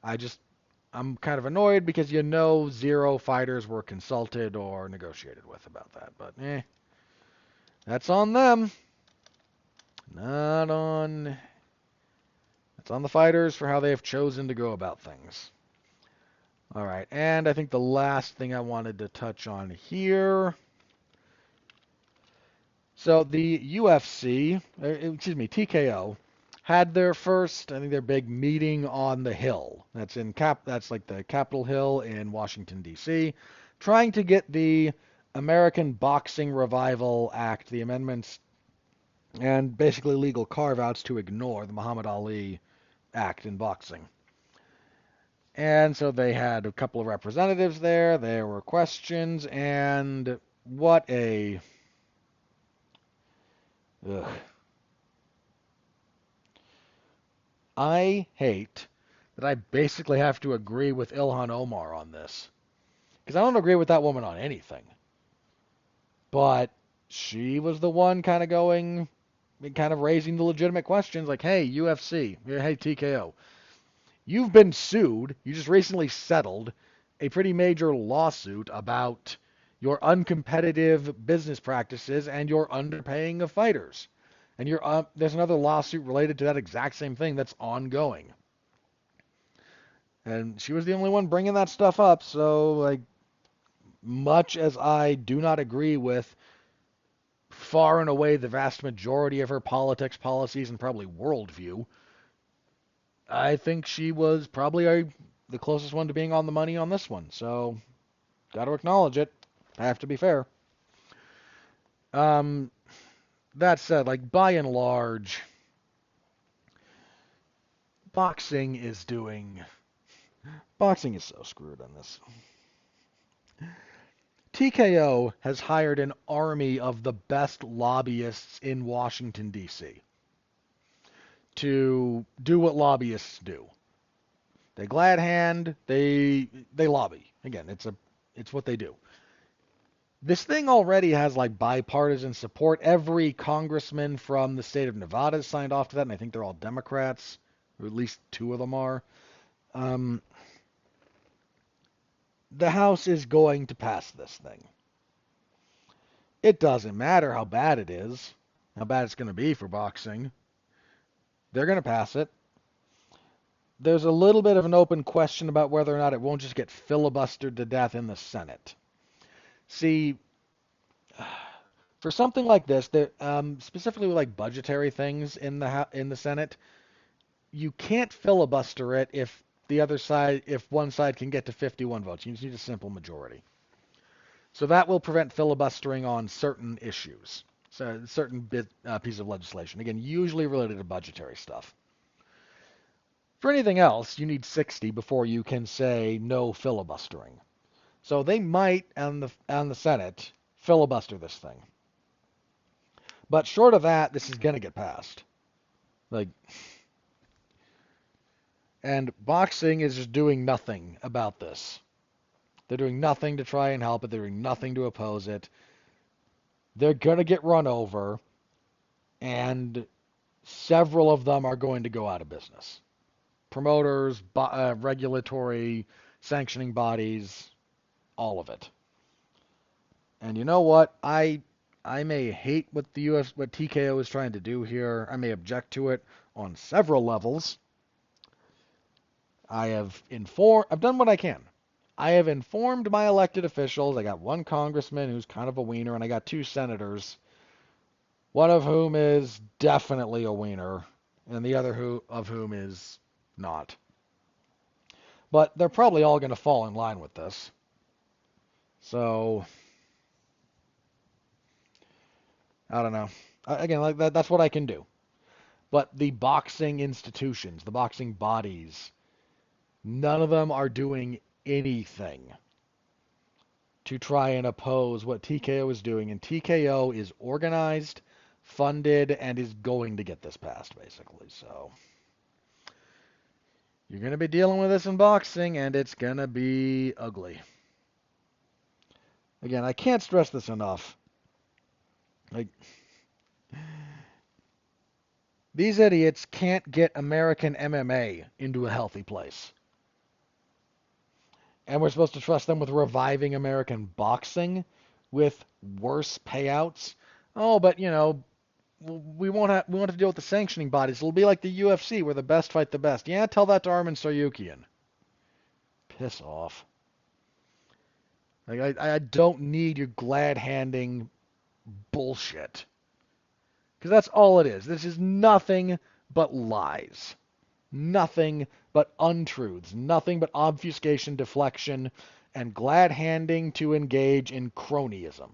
I'm kind of annoyed because zero fighters were consulted or negotiated with about that. But that's on them. Not on. It's on the fighters for how they have chosen to go about things. All right, and I think the last thing I wanted to touch on here. So the UFC, TKO, had their first, I think their big meeting on the Hill. That's like the Capitol Hill in Washington D.C., trying to get the American Boxing Revival Act, the amendments, and basically legal carve-outs to ignore the Muhammad Ali Act in boxing. And so they had a couple of representatives there. There were questions, and what a... Ugh. I hate that I basically have to agree with Ilhan Omar on this. Because I don't agree with that woman on anything. But she was the one kind of raising the legitimate questions like, hey, UFC, hey, TKO, you've been sued. You just recently settled a pretty major lawsuit about your uncompetitive business practices and your underpaying of fighters. And there's another lawsuit related to that exact same thing that's ongoing. And she was the only one bringing that stuff up, so, like, much as I do not agree with far and away the vast majority of her politics, policies, and probably worldview, I think she was probably the closest one to being on the money on this one. So, got to acknowledge it. I have to be fair. Um, that said, like, by and large, boxing is so screwed on this. TKO has hired an army of the best lobbyists in Washington, D.C. to do what lobbyists do. They glad hand, they lobby. Again, it's what they do. This thing already has like bipartisan support. Every congressman from the state of Nevada has signed off to that, and I think they're all Democrats, or at least two of them are. The House is going to pass this thing. It doesn't matter how bad it is, how bad it's going to be for boxing. They're going to pass it. There's a little bit of an open question about whether or not it won't just get filibustered to death in the Senate. See, for something like this, specifically with like budgetary things in the Senate, you can't filibuster it if one side can get to 51 votes. You just need a simple majority. So that will prevent filibustering on certain issues, so certain piece of legislation. Again, usually related to budgetary stuff. For anything else, you need 60 before you can say no filibustering. So they might, on the Senate, filibuster this thing. But short of that, this is going to get passed. And boxing is just doing nothing about this. They're doing nothing to try and help it. They're doing nothing to oppose it. They're going to get run over, and several of them are going to go out of business. Promoters, regulatory, sanctioning bodies, all of it. And you know what? I may hate what what TKO is trying to do here. I may object to it on several levels. I've done what I can. I have informed my elected officials. I got one congressman who's kind of a wiener, and I got two senators, one of whom is definitely a wiener, and the other of whom is not. But they're probably all going to fall in line with this. So, I don't know. Again, like that's what I can do. But the boxing institutions, the boxing bodies, none of them are doing anything to try and oppose what TKO is doing. And TKO is organized, funded, and is going to get this passed, basically. So, You're going to be dealing with this in boxing, and it's going to be ugly. Again, I can't stress this enough. Like, these idiots can't get American MMA into a healthy place. And we're supposed to trust them with reviving American boxing with worse payouts. Oh, but we won't have to deal with the sanctioning bodies. It'll be like the UFC, where the best fight the best. Yeah, tell that to Arman Saryukian. Piss off. Like I don't need your glad handing bullshit. Because that's all it is. This is nothing but lies. Nothing but untruths. Nothing but obfuscation, deflection, and glad handing to engage in cronyism.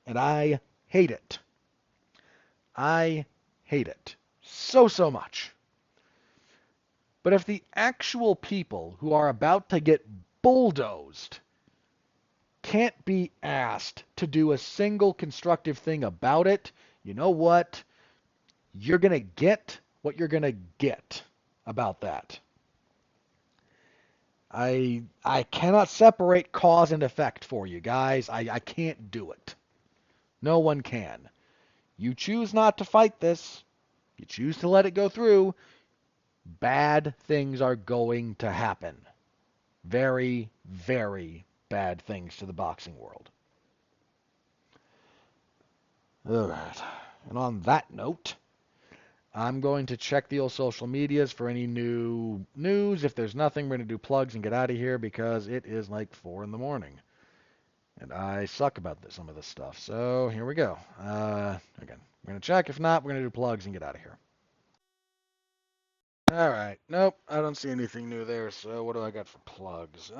And I hate it. I hate it so much. But if the actual people who are about to get bulldozed can't be asked to do a single constructive thing about it, you know what? You're going to get what you're going to get about that. I cannot separate cause and effect for you guys. I can't do it. No one can. You choose not to fight this. You choose to let it go through. Bad things are going to happen. Very, very bad things to the boxing world. All right. And on that note, I'm going to check the old social medias for any new news. If there's nothing, we're going to do plugs and get out of here because it is like 4 in the morning. And I suck about some of this stuff. So here we go. Again, we're going to check. If not, we're going to do plugs and get out of here. All right. Nope, I don't see anything new there. So what do I got for plugs?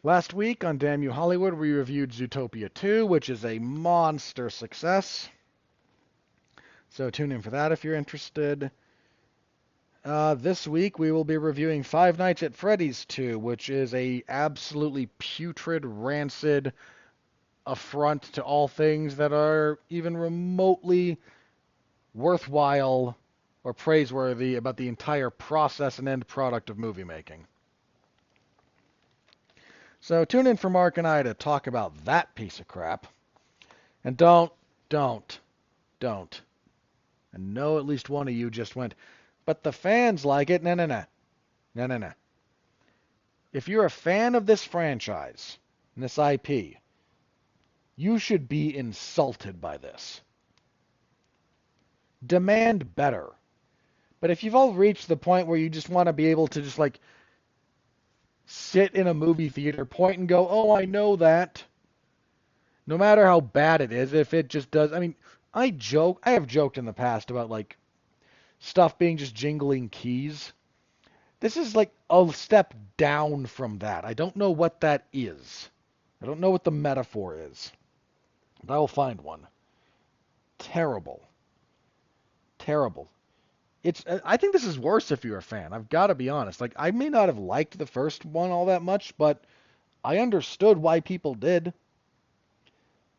Last week on Damn You Hollywood, we reviewed Zootopia 2, which is a monster success. So tune in for that if you're interested. This week we will be reviewing Five Nights at Freddy's 2, which is a absolutely putrid, rancid affront to all things that are even remotely worthwhile or praiseworthy about the entire process and end product of movie making. So tune in for Mark and I to talk about that piece of crap. And don't. I know at least one of you just went, but the fans like it. No. If you're a fan of this franchise, and this IP, you should be insulted by this. Demand better. But if you've all reached the point where you just want to be able to just like sit in a movie theater, point and go, oh, I know that. No matter how bad it is, if it just does, I mean, I have joked in the past about like stuff being just jingling keys. This is like a step down from that. I don't know what that is. I don't know what the metaphor is. But I will find one. Terrible. I think this is worse if you're a fan. I've got to be honest. Like, I may not have liked the first one all that much, but I understood why people did.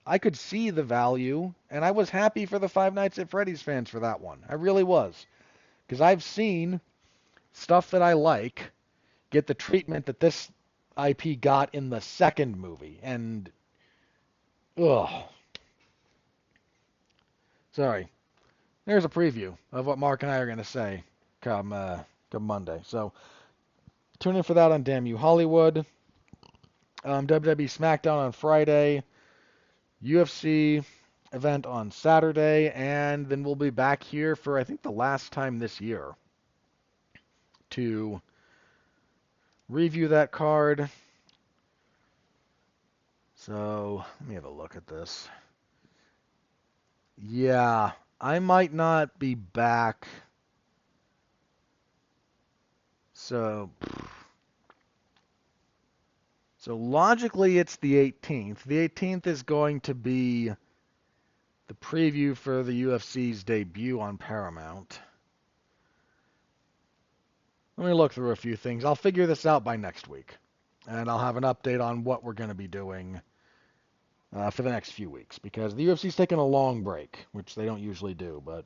I could see the value, and I was happy for the Five Nights at Freddy's fans for that one. I really was. Because I've seen stuff that I like get the treatment that this IP got in the second movie. And, ugh. Sorry. There's a preview of what Mark and I are going to say come Monday. So tune in for that on Damn You Hollywood. WWE SmackDown on Friday. UFC event on Saturday. And then we'll be back here for, I think, the last time this year to review that card. So let me have a look at this. Yeah, I might not be back. So logically it's the 18th. The 18th is going to be the preview for the UFC's debut on Paramount. Let me look through a few things. I'll figure this out by next week. And I'll have an update on what we're going to be doing for the next few weeks. Because the UFC's taking a long break, which they don't usually do. But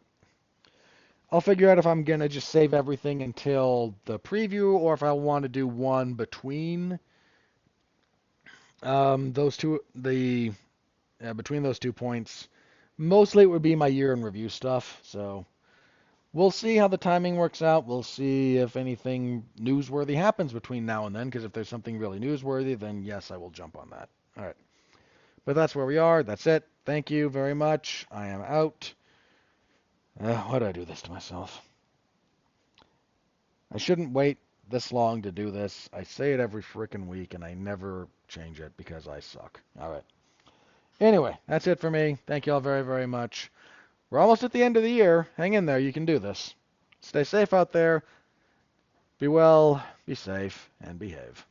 I'll figure out if I'm gonna just save everything until the preview, or if I want to do one between those two, between those 2 points. Mostly it would be my year in review stuff. So we'll see how the timing works out. We'll see if anything newsworthy happens between now and then. Because if there's something really newsworthy, then yes, I will jump on that. All right. But that's where we are. That's it. Thank you very much. I am out. Why do I do this to myself? I shouldn't wait this long to do this. I say it every freaking week, and I never change it because I suck. All right. Anyway, that's it for me. Thank you all very, very much. We're almost at the end of the year. Hang in there. You can do this. Stay safe out there. Be well, be safe, and behave.